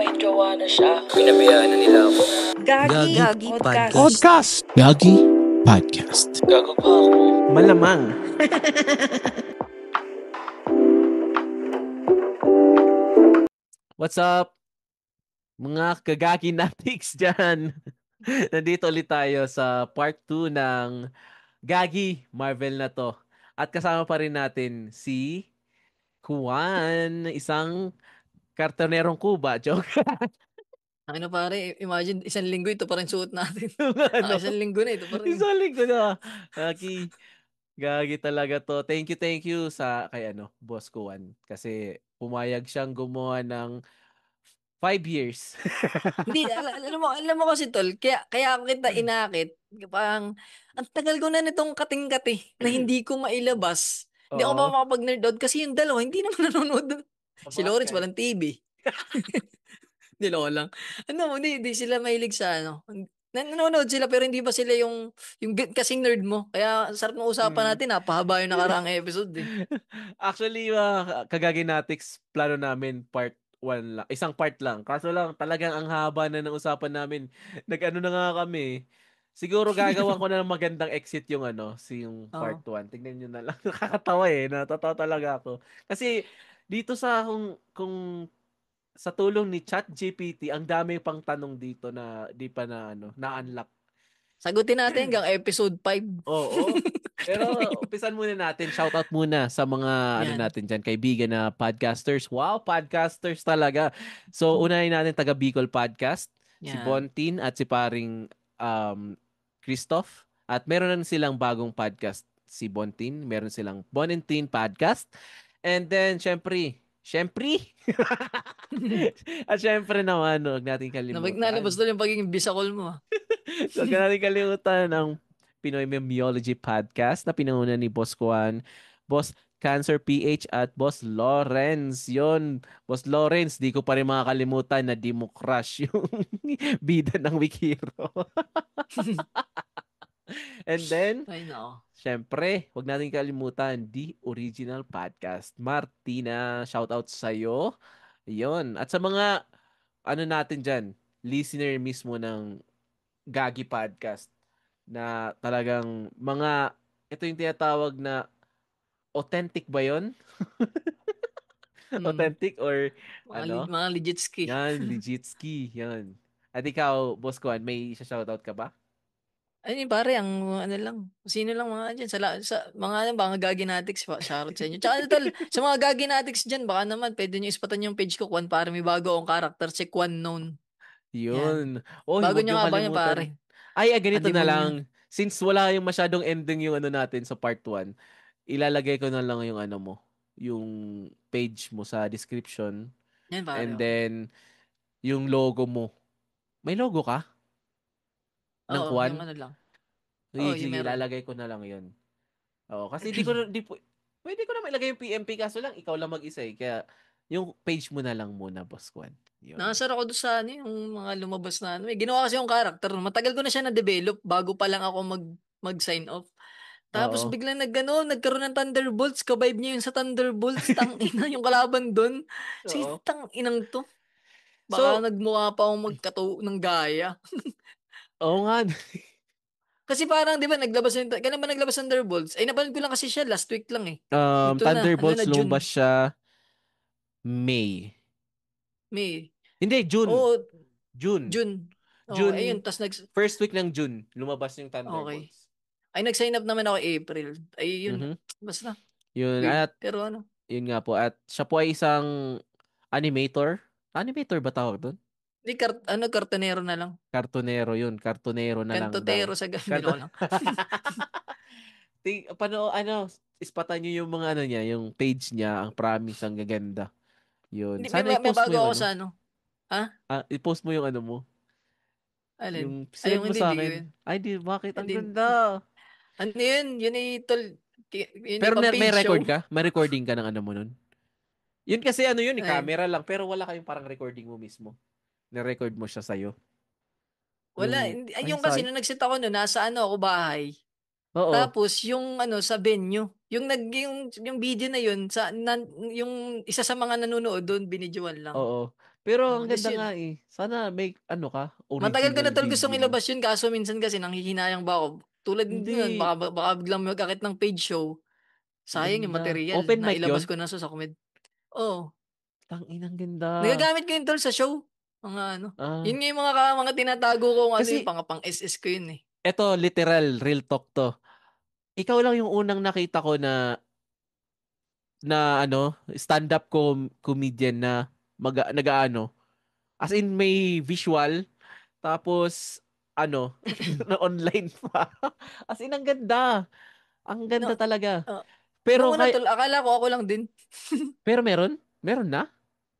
may jowa na siya. Pinabayaan na nila ako. Gagi Podcast. Gagi Podcast. Gago pa ako. Malamang. What's up? Mga kagagi natics dyan. Nandito ulit tayo sa part 2 ng Gagi Marvel na to. At kasama pa rin natin si Juan, isang kartonerong Kuba. Joke. Ano pare, imagine isang linggo ito pa rin suot natin. Ano? Isang linggo na ito pa rin. Isang linggo na. Gagi talaga to. Thank you sa kay Boss Kuan. Kasi pumayag siyang gumawa ng 5 years. Hindi, alam mo kasi tol, kaya ako kita inakit. Parang, ang tagal ko na nitong kating-kati na hindi ko mailabas. Hindi ako ba Oo. makapag-nerd out kasi yung dalawa, hindi naman nanonood doon. Si Lawrence Sabagay. walang TV. Hindi lang. Hindi sila mahilig sa nanonood sila pero hindi ba sila yung kasing nerd mo. Kaya sarap ng usapan natin, napahaba yung nakaraang episode eh. Actually, Kagaginatics, plano namin part 1 lang. Isang part lang. Kaso lang, talagang ang haba na ng usapan namin. Nag-ano na nga kami. Siguro gagawa ko na ng magandang exit yung yung part 1. Tignan nyo na lang. Nakakatawa Natatawa talaga ako. Kasi dito kung sa tulong ni ChatGPT, ang dami pang tanong dito na di pa na-unlock. Sagutin natin hanggang episode 5. Oo. Pero umpisan muna natin. Shoutout muna sa mga natin dyan, kaibigan na podcasters. Wow, podcasters talaga. So, unahin natin taga Bicol Podcast, si Bontin at si paring Christoph. At meron na silang bagong podcast, si Bontin. Meron silang Bonentin Podcast. And then, syempre, at syempre naman, huwag natin kalimutan. Nalabas doon yung pagiging bisakol mo. So, huwag natin kalimutan ang Pinoy Memeology Podcast na pinanguna ni Boss Juan, Boss Cancer PH at Boss Lawrence. Yun, Boss Lawrence, di ko pa rin makakalimutan na di mo crush yung bida ng Wikiro. And then, syempre, huwag natin kalimutan the original podcast. Martina, shoutout sa'yo. Yun. At sa mga, natin dyan, listener mismo ng Gagi Podcast na talagang ito yung tinatawag na authentic ba yun? Authentic or mga legit ski. Yan, legit ski. Yan. At ikaw, Boss Kuan, may shoutout ka ba? Ayun pare, sino lang mga dyan, sa mga Gaginatics, shoutout sa inyo. Tsaka tol, sa mga Gaginatics dyan, baka naman, pwede nyo ispatan yung page ko, Kwan, para may bago akong karakter, si Kwan Known. Yun. Oy, bago huwag nyo yung nga ba kalimutan. pare? Ay, ganito na lang. Since wala yung masyadong ending yung natin sa part 1, ilalagay ko na lang yung yung page mo sa description. Yan, pare. And then, yung logo mo. May logo ka? Ng Kwan? Yung lang. Sige, ilalagay ko na lang yun. Kasi pwede ko na mailagay yung PMP, kaso lang ikaw lang mag-isa Kaya, yung page mo na lang muna, Boss Kwan. Nakasara ko doon sa yung mga lumabas na ginawa kasi yung character. Matagal ko na siya na-develop bago pa lang ako mag-sign off. Tapos biglang nagkaroon ng Thunderbolts. Kavibe niya yung sa Thunderbolts. Tangina yung kalaban doon. Sige, tanginang to. Baka nagmukha pa akong ng gaya. Oo nga. Kasi parang, di ba, kailan ba naglabas ng Thunderbolts? Ay, napanood ko lang kasi siya last week lang Thunderbolts lumabas siya May. Hindi, June. Oo. June. Ayun, first week ng June, lumabas yung Thunderbolts. Okay. Ay, nag-sign up naman ako April. Ay, yun. Basta. Yun. Weird. At, pero yun nga po. At siya po ay isang animator. Animator ba tawag doon? Hindi, kartonero na lang. Kartonero yun. Kartonero na lang daw. Kantotero sa gano'n lang. Ispatan nyo yung mga niya, yung page niya, ang promise, ang gaganda. Yun. Sana i-post mo yung sa Ha? I-post mo yung mo. Alin? Yung send mo sa akin. Ay, bakit? Ang ganda. Ano yun? Yun ay pero may record ka? May recording ka ng mo nun? Yun kasi camera lang, pero wala kayong parang recording mo mismo. Na-record mo siya sa'yo. Wala. Yung kasi nung nag-sit ako nasa ako bahay. Oo. Tapos yung sa venue, yung video na yun yung isa sa mga nanonood doon binidyoan lang. Oo. Pero ang Alis ganda yun. nga eh. Sana may ano ka, Matagal ko original na tol gustong video. ilabas yun kaso minsan kasi nanghihinayang ba ako. Tulad nun, Hindi, baka biglang magkakit ng page show. ang Sayang yung ganda. material Open na mic ilabas yun? ko na sa Comed. Oo. Tangin, ang ganda. Nagagamit ko yun tol sa show. Mga ano. Yun Ah, nga yung mga tinatago ko kung ano yung kasi pang SS ko yun eh. eto literal, real talk to. Ikaw lang yung unang nakita ko na ano, stand-up comedian na nag-aano. As in may visual, tapos ano, na online pa. As in ang ganda. Ang ganda No, talaga. uh, nung Pero una tol, akala ko ako lang din. pero meron? Meron na?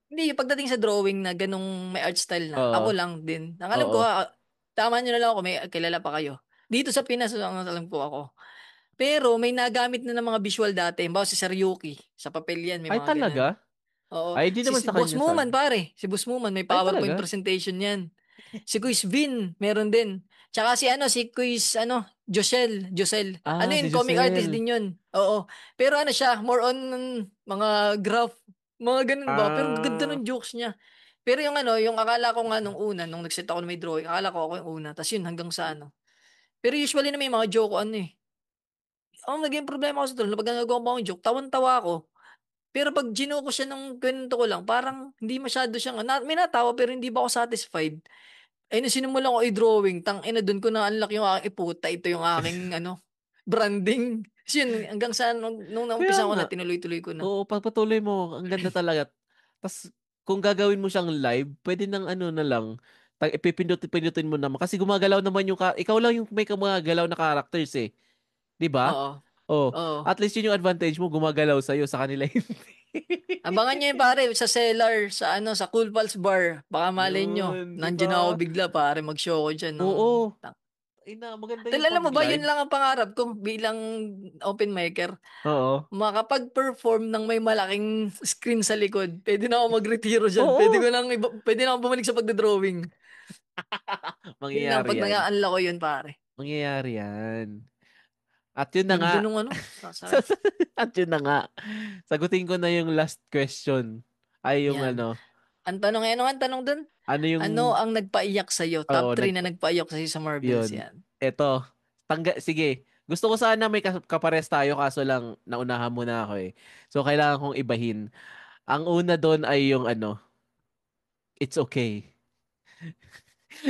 Hindi, yung pagdating sa drawing na ganong may art style na, Oo. ako lang din. Ang alam ko Oo. ha, tama nyo na lang ako, may kilala pa kayo. Dito sa Pinas, ang alam ko ako. Pero may nagamit na ng mga visual dati. Bawa si Sir Yuki, sa papel yan, may Ay mga talaga? ganan. Oo. Ay di naman Si sa Boss kanya sad. Muman, pare. Si Boss Muman, may Ay PowerPoint talaga? presentation yan. Si Quiz Vin, meron din. Tsaka si Quiz, Josel. Ano Ah, si yun, comic artist Josel. din yun. Oo. Pero ano siya, more on mga graph, mga ganun ba? Pero ganda Ah, ng jokes niya. Pero yung yung akala ko nga nung una, nung nag-set ako ng may drawing, akala ko ako yung una. Tapos yun, hanggang sa ano. Pero usually na may mga joke ko ang naging problema ko sa tulad, pag nagagawa ko akong joke, tawan-tawa ako. Pero pag ko siya ng kwento ko lang, parang hindi masyado siyang, may natawa pero hindi ba ako satisfied. Eh, nung sinimulan ko i-drawing, tang ina dun ko na-unlock yung aking iputa. Ito yung aking, branding. Kasi yun, hanggang sa nung kaya naumpisa ko nga. na, tinuloy-tuloy ko na. Oo, pagpatuloy mo. Ang ganda talaga. Tas kung gagawin mo siyang live, pwede nang ano na lang. Ipipindot-pindutin mo naman. Kasi gumagalaw naman ikaw lang yung may gumagalaw na characters eh. 'Di ba? Oo. Oh, Oo. at least yun yung advantage mo, gumagalaw sa'yo, sa kanila hindi. Abangan nyo yun pare, sa cellar, sa Cool Pals Bar. Baka malay nyo, Yun, di nandiyan ako ba? bigla pare, mag-show ko dyan. Oo. Maganda Tal, yung alam mo ba, yun pag-live. lang ang pangarap ko bilang open micer. Oo. Makapag-perform ng may malaking screen sa likod. Pwede na ako mag-retiro dyan. Oo. Pwede na ako bumalik sa pagdodrawing. Yun lang, Mangyayari pag yan. nag-unlock ko yun, pare. Mangyayari yan. At yun na nga. Ganda nung sasakit. At yun na nga. Sagutin ko na yung last question. Ay yung Yan. ano. Ang tanong dun? Ano yung Ano ang nagpaiyak sa'yo? oo, Top 3 na nagpaiyak sa'yo sa Marvels yun. yan. Eto. Sige. Gusto ko sana may kapares tayo kaso lang naunahan muna ako eh. So kailangan kong ibahin. Ang una doon ay yung ano, it's okay.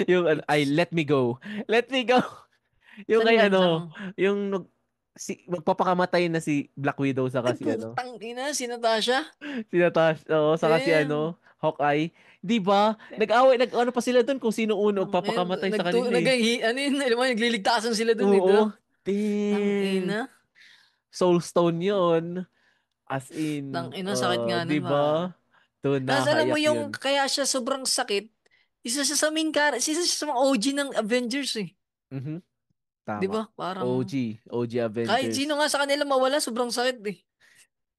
Yung ano, ay It's, let me go. Let me go. Yung saan kay yun? ano, yung magpapakamatay na si Black Widow sa Ay, kasi ano. putang ina, si Natasha? Si Natasha, oo, saka si Damn. ano, Hawkeye. 'Di ba? Nag-ano pa sila doon kung sino uno magpapakamatay sa kanila eh. Ano yun, alam mo, nagliligtasan sila dun eh, di ba? Oo. Tang Damn. ina. Soul Stone 'yon. As Tang in, ina, sakit nga 'di nun ba? ba? Doon Tapos alam mo nakakaiyak yung 'yun. kaya siya sobrang sakit, isa siya sa mga OG ng Avengers eh. Mhm. Di Tama. ba? Parang, OG kahit sino Avengers. nga sa kanila mawala, sobrang sakit eh.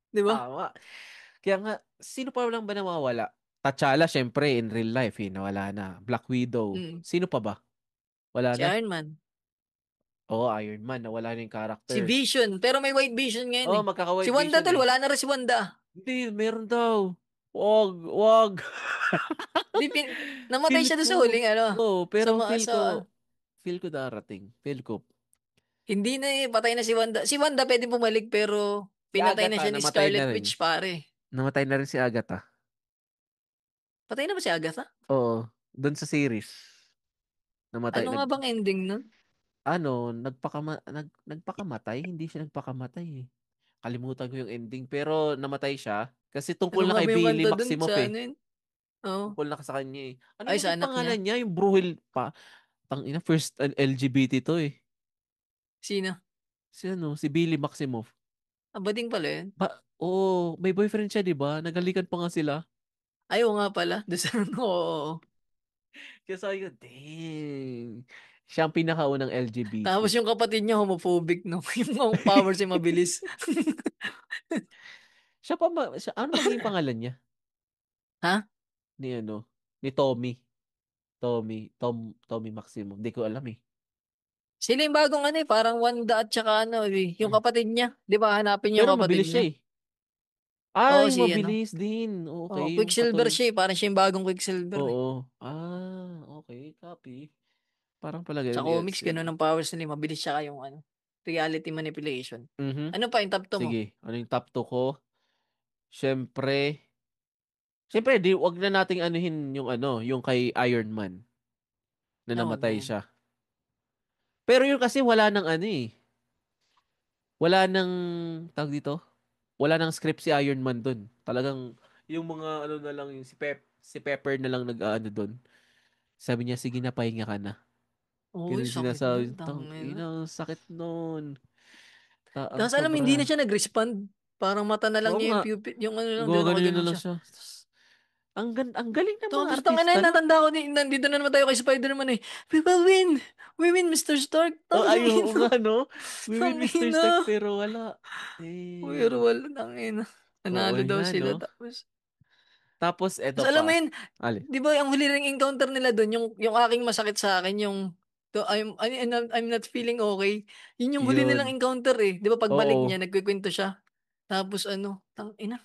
Di ba? Tama. Kaya nga, sino pa lang ba nawawala? T'Challa, syempre, in real life, eh, nawala na. Black Widow. Mm. Sino pa ba? Wala Si na. Iron Man. Oo, Iron Man, nawala na yung Si character. Vision. Pero may White Vision ngayon Oo, eh. Si magkaka-White Wanda Vision tol, eh. wala na rin si Wanda. Hindi, meron daw. Wag. Di, namatay Feel siya doon sa ko. huling Oo, sa pero mga, sa, feel ko darating. Feel ko. hindi na eh, patay na si Wanda. Si Wanda pwede bumalik pero Si pinatay na Agatha, siya ni namatay na Scarlet rin. Witch pare. Namatay na rin si Agatha. Patay na ba si Agatha? Oo, doon sa series. Namatay, Ano nga bang ending nun? nagpakamatay? Hindi siya nagpakamatay eh. Kalimutan ko yung ending, pero namatay siya. Kasi Ano tungkol na nga kay ba yung Billy kanta dun Maximoff sa eh. ano yun? Oo. Tungkol na sa kanya eh. Ano Ay, yung sa naging anak niya. pangalan niya? Yung Bruhil pa. Tangina, first LGBT to eh. Sino? Si Billy Maximoff. Abading pala yun. May boyfriend siya, di ba? Nagalikan pa nga sila. Ayaw nga pala. Doon sa ano, oo. Kaya sabi ko, dang. Siya ang pinakaunang LGBT. Tapos yung kapatid niya homophobic, no? Yung mga powers ay mabilis. Ano magiging pangalan niya? Ha? Ni ano? Ni Tommy. Tommy Maximoff. Hindi ko alam eh. Sila yung bagong parang Wanda at saka yung kapatid niya. Di ba, hanapin niyo Pero yung kapatid mabilis siya niya. eh. Oo, Ay, si ano. mabilis din. Oh, Okay, yung Quicksilver katul... siya eh. Parang siya yung bagong Quicksilver eh. Oo. Okay. Copy. Parang pala Sa ganun. comics, Gets. ganun ang powers nila. Mabilis siya kayong ano, reality manipulation. Mhm. Ano pa yung top 2 mo? Sige, ano yung top 2 ko? Siyempre, siyempre, wag na nating anuhin yung ano, yung kay Iron Man na Ah, wag na namatay yun. siya. Pero yun kasi wala nang ano eh. Wala nang, tawag dito, wala nang script si Iron Man dun. Talagang, yung mga ano na lang, yung si Pepper na lang nag-ano dun. Sabi niya, sige na, pahinga ka na. Uy, Ganun sakit sinasabi. nun. Tangina. Ang sakit nun. Ang Tapos alam mo, hindi na sobra. siya nag-respond. Parang mata na lang Oo niya nga, yung pupil. Yung ano lang, doon gumagano na nakaganon lang siya. siya. Ang galing ng mga Tapos tangina artista, yun, no? natanda ko din. Nandito na naman tayo kay Spider-Man eh. We will win! We win, Mr. Stark! Oh, ay, oo Tangina. nga, no? We win Mr. Stark, Tangina. pero wala. Pero Eh, wala, tangina. oo Nanalo daw nga, sila. no? Tapos Eto alam mo pa. yun, Ali. di ba ang huli ring encounter nila doon, yung aking masakit sa akin, yung I'm not feeling okay. Yun yung huli nilang Yun. encounter eh. Di ba pagbalik Oo. niya, nagkikwento siya. Tapos ano,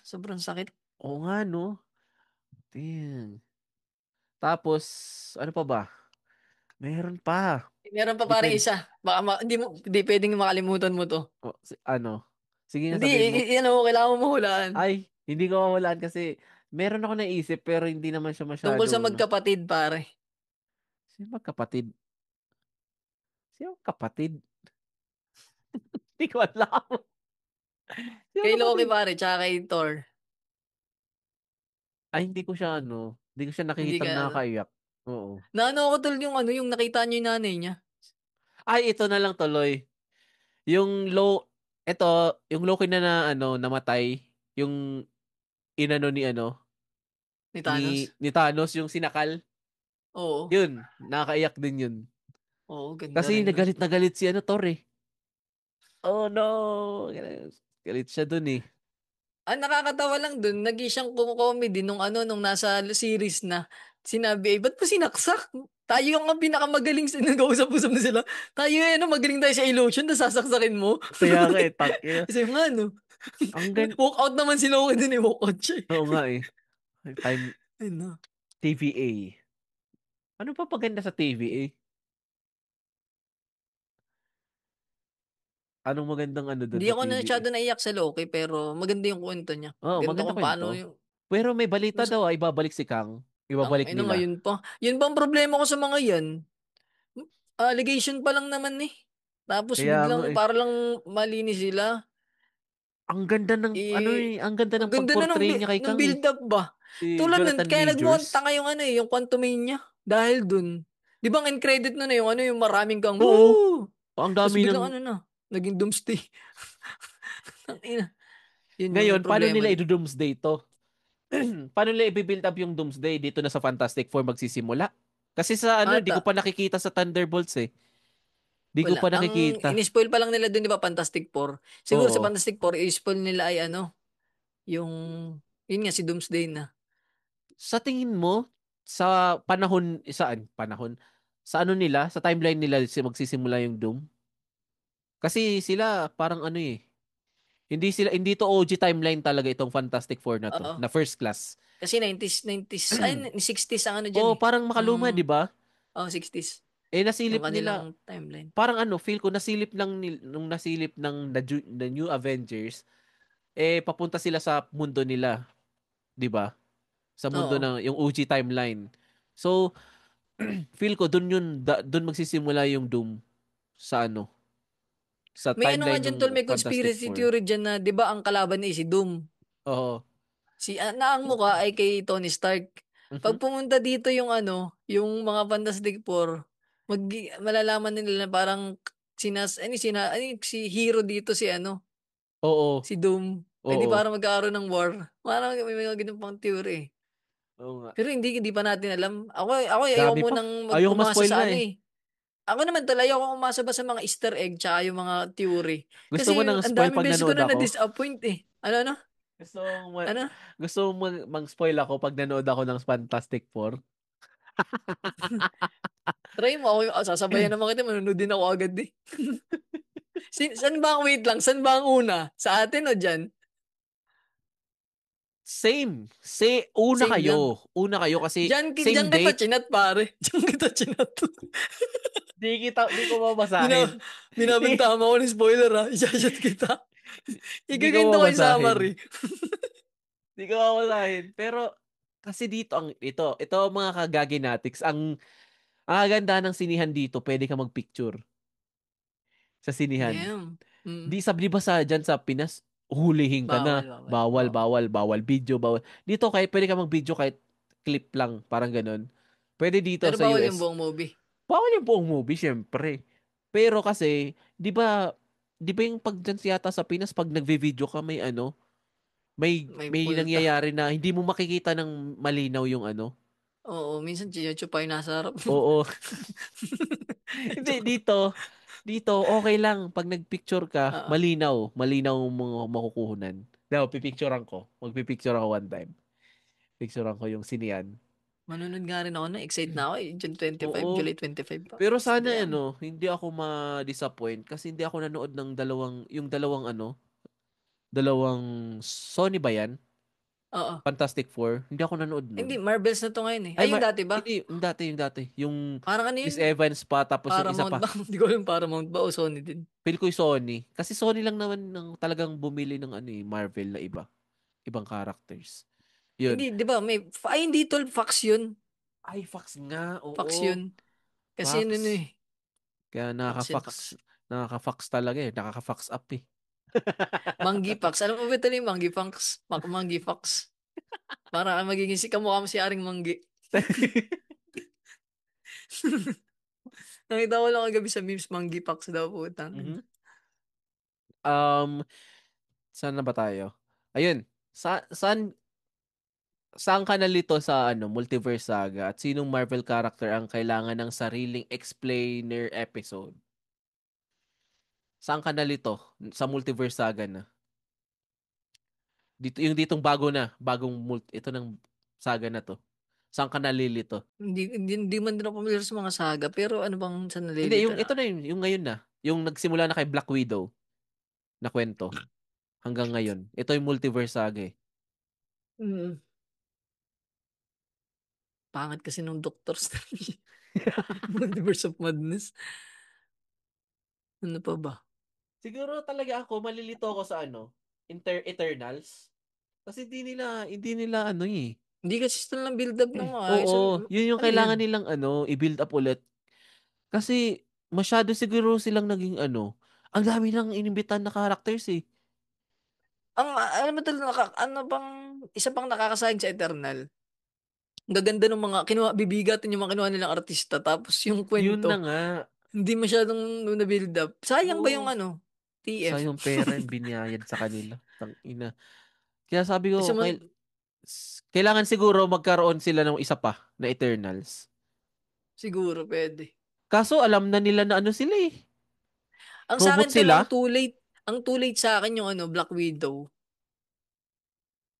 sobrang sakit. Oo nga, no? Damn. Tapos, ano pa ba? Meron pa. Meron pa parang Depend. isa. Baka hindi pwedeng makalimutan mo to. Ano? Sige nga, Hindi, sabihin mo. ano, kailangan mo mahulaan. Ay, hindi ko mawalaan kasi meron ako naisip pero hindi naman siya Tungkol sa masyadong... magkapatid, pare. Sino ba kapatid? Sino kapatid? Hindi ko alam. Sino Kay Loki, kapatid? pare, tsaka kay Thor. Ay, hindi ko siya hindi ko siya Hindi ka, nakikitang ano. nakakaiyak. Oo. Naano ako tol yung ano, yung nakita niyo yung nanay niya. Ay, ito na lang tuloy. Yung ito, yung Loki na ano, namatay, yung inano ni Ni Thanos. ni Thanos, yung sinakal, Oo. yun, nakakaiyak din yun. Oo, ganda Kasi rin nun. nagalit na galit si Thor eh. Oh no! Galit siya dun eh. Ang nakakatawa lang dun, naging siyang comedy nung ano, nung nasa series na sinabi, ba't mo sinaksak? Tayo yung pinakamagaling sa nag-uusap-usap na sila. Tayo ano, magaling tayo sa illusion, na sasaksakin mo. Kaya nga eh, ina. Kasi nga ano, Ang gan... walk out naman si Loki din eh, walk out siya eh. Oo nga eh. Time Ano, TVA. Ano pa paganda sa TVA? Anong magandang ano doon hindi sa ako na TVA? masyado naiyak sa Loki, pero maganda yung kwento niya. Oh, Ganda maganda kung paano kwento. yung... Pero may balita daw ibabalik si Kang. Ibabalik Ina nila. ngayon pa. Yun ba ang problema ko sa mga yan? Allegation pa lang naman eh. Tapos Kaya nga biglang eh. para lang malinis sila. Ang ganda ng Eh, ang ganda ang ng ganda na pag-portray niya kay ng Kang eh. build-up ba? Si Tulad nun, Jonathan kaya nagmukhang Majors. tanga yung ano eh, yung Quantumania. Dahil dun. Di ba ang end credit nun eh, yung ano, yung maraming kang, Oo. woo! Ang Tapos dami ng... biglang ano na, naging doomsday. Ang ina. Yun yung Ngayon, paano problema nila dun. i-doomsday to? Paano nila i-build up yung Doomsday dito na sa Fantastic Four magsisimula? Kasi sa di ko Ata, pa nakikita sa Thunderbolts eh. Di ko wala. pa Ang nakikita. in-spoil pa lang nila dun, di ba, Fantastic Four. Siguro sa Oo. Fantastic Four, i-spoil nila ay ano, yung, yun nga, si Doomsday na. Sa tingin mo, sa panahon, saan? Panahon? Sa ano nila, sa timeline nila magsisimula yung Doom? Kasi sila parang eh. Hindi to OG timeline talaga itong Fantastic Four na to, Oo. na first class. Kasi 90s, ay, 60s ang ano dyan Oo, eh. parang Ang, makaluma, di ba? 60s. Yung Nasilip nila, kanilang timeline. parang feel ko nasilip lang nung nasilip ng the New Avengers, papunta sila sa mundo nila, 'di ba? Sa mundo Oo. ng yung OG timeline. So, feel ko doon magsisimula yung Doom sa sa May ano nga timeline dyan, ng tol, may Fantastic conspiracy Four. theory dyan na, di ba, ang kalaban ni si Doom? Oo. Na ang mukha ay kay Tony Stark. Mhm. Pag pumunta dito yung ano, yung mga Fantastic Four, malalaman nila na parang si hero dito si ano, Oo. si Doom. Ay di Oo. parang magkakaroon ng war. Parang may mga ganun pang theory eh. Oo nga. Pero hindi pa natin alam. Ako ayoko Dami pa. munang Ayoko umasa ma-spoil nga sa ano eh. eh. Ako naman talaga ayoko umasa ba sa mga Easter egg tsaka yung mga theory. Gusto mo Kasi nang ang spoil daming pag beses ko nanood na ako? na-disappoint eh. Ano? Gusto mo Ano? gusto mo mang-spoil ako pag nanood ako ng Fantastic Four? Try mo ako, sasabayan naman kita, manonood din ako agad eh. Saan ba ang wait lang? Saan ba ang una? Sa atin o dyan? Same. Una Same lang. kayo. Una kayo kasi Diyan same kita date. chinat, pare. Diyan kita chinat. Di ko Bina, mabasahin. Di, binabintama ko ng spoiler, ha. I-chat kita. di ko Ikakwento ko yung mabasahin. summary. Di ko mabasahin. Pero, kasi dito, ito ang mga kagaginatics. Ang ganda ng sinihan dito, pwede ka magpicture sa sinihan. Damn. Di ba dyan sa Pinas, hulihin ka Bawal, na. bawal. Bawal, Oo. bawal, bawal. Video, bawal. Dito, kahit pwede ka mag-video kahit clip lang. Parang ganun. Pwede dito Pero sa bawal yung US. buong movie. Bawal yung buong movie, syempre. Pero kasi, di ba yung pag dyan yata sa Pinas, pag nagve-video ka, may ano, May may pulta. nangyayari na hindi mo makikita ng malinaw yung ano. Oo, minsan chinecho pa yung nasa harap mo. Oo. Hindi, dito, okay lang. Pag nagpicture ka, Oo. malinaw. Malinaw ang mga makukuhanan. Daw, pipicturean ko. Magpipicture ako one time. Picturean ko yung sinian. Manunod nga rin ako na. Excite na ako eh. June 25, Oo. July 25 pa. Pero sana Damn. hindi ako ma-disappoint kasi hindi ako nanood ng dalawang Sony ba yan? Oo. Fantastic Four. Hindi ako nanood Hindi, nun. Marvels na to ngayon eh. Ay, yung dati ba? Hindi, yung dati. Yung Parang ano Chris yun? Evans pa, tapos yung isa Paramount pa. ba? Hindi ko alam Paramount ba o Sony din. Feel ko yung Sony. Kasi Sony lang naman ng talagang bumili ng Marvel na iba. Ibang characters. Yun. Hindi, di ba? Ay, hindi tol. Fox yun. Ay, Fox nga. Fox Oo. yun. Kasi yun ano Fox. eh. Kaya Fox yun, Fox. nakaka-Fox talaga eh. Nakaka-Fox up eh. Manggi Fox. Alam mo ba ito yung Manggi Fox? Manggi Fox. Para magiging kamukha mo si Aring Manggi. Nakita ko lang kagabi sa memes, Manggi Fox daw po. Mhm. Um, saan na ba tayo? Ayun. Saan ka nalito sa Multiverse Saga at sinong Marvel character ang kailangan ng sariling explainer episode? Saan ka nalito sa Multiverse Saga na? Ditong ito ng saga na to. Saan ka nalilito? Hindi man din ako familiar sa mga saga, pero ano bang sa Hindi, nalilito ito na? na yung ngayon na. Yung nagsimula na kay Black Widow na kwento hanggang ngayon. Ito yung Multiverse Saga eh. Mm. Pangat kasi nung Doctor Strange. Multiverse of Madness. Ano pa ba? Siguro talaga ako malilito ako sa Eternals. Kasi hindi nila eh. Hindi kasi sila ng build-up ng maayos. Oo, yun yung Ano yan? kailangan nilang i-build up ulit. Kasi masyado siguro silang naging ang dami nang inimbitan na characters eh. Alam mo talaga, ano bang, isa pang nakakasayang sa Eternal. Ang gaganda ng mga, bibigatin yung mga kinuha nilang artista. Tapos yung Yun na kwento, nga. hindi masyadong na-build up. Sayang ba yung Oo. TF? Sa yung pera yung binayad sa kanila. Tang ina. Kaya sabi Kasi ko, kailangan siguro magkaroon sila ng isa pa na Eternals. siguro pwede. Kaso alam na nila na sila eh. Ang sa Robot akin tol, sila. ang too late sa akin yung Black Widow.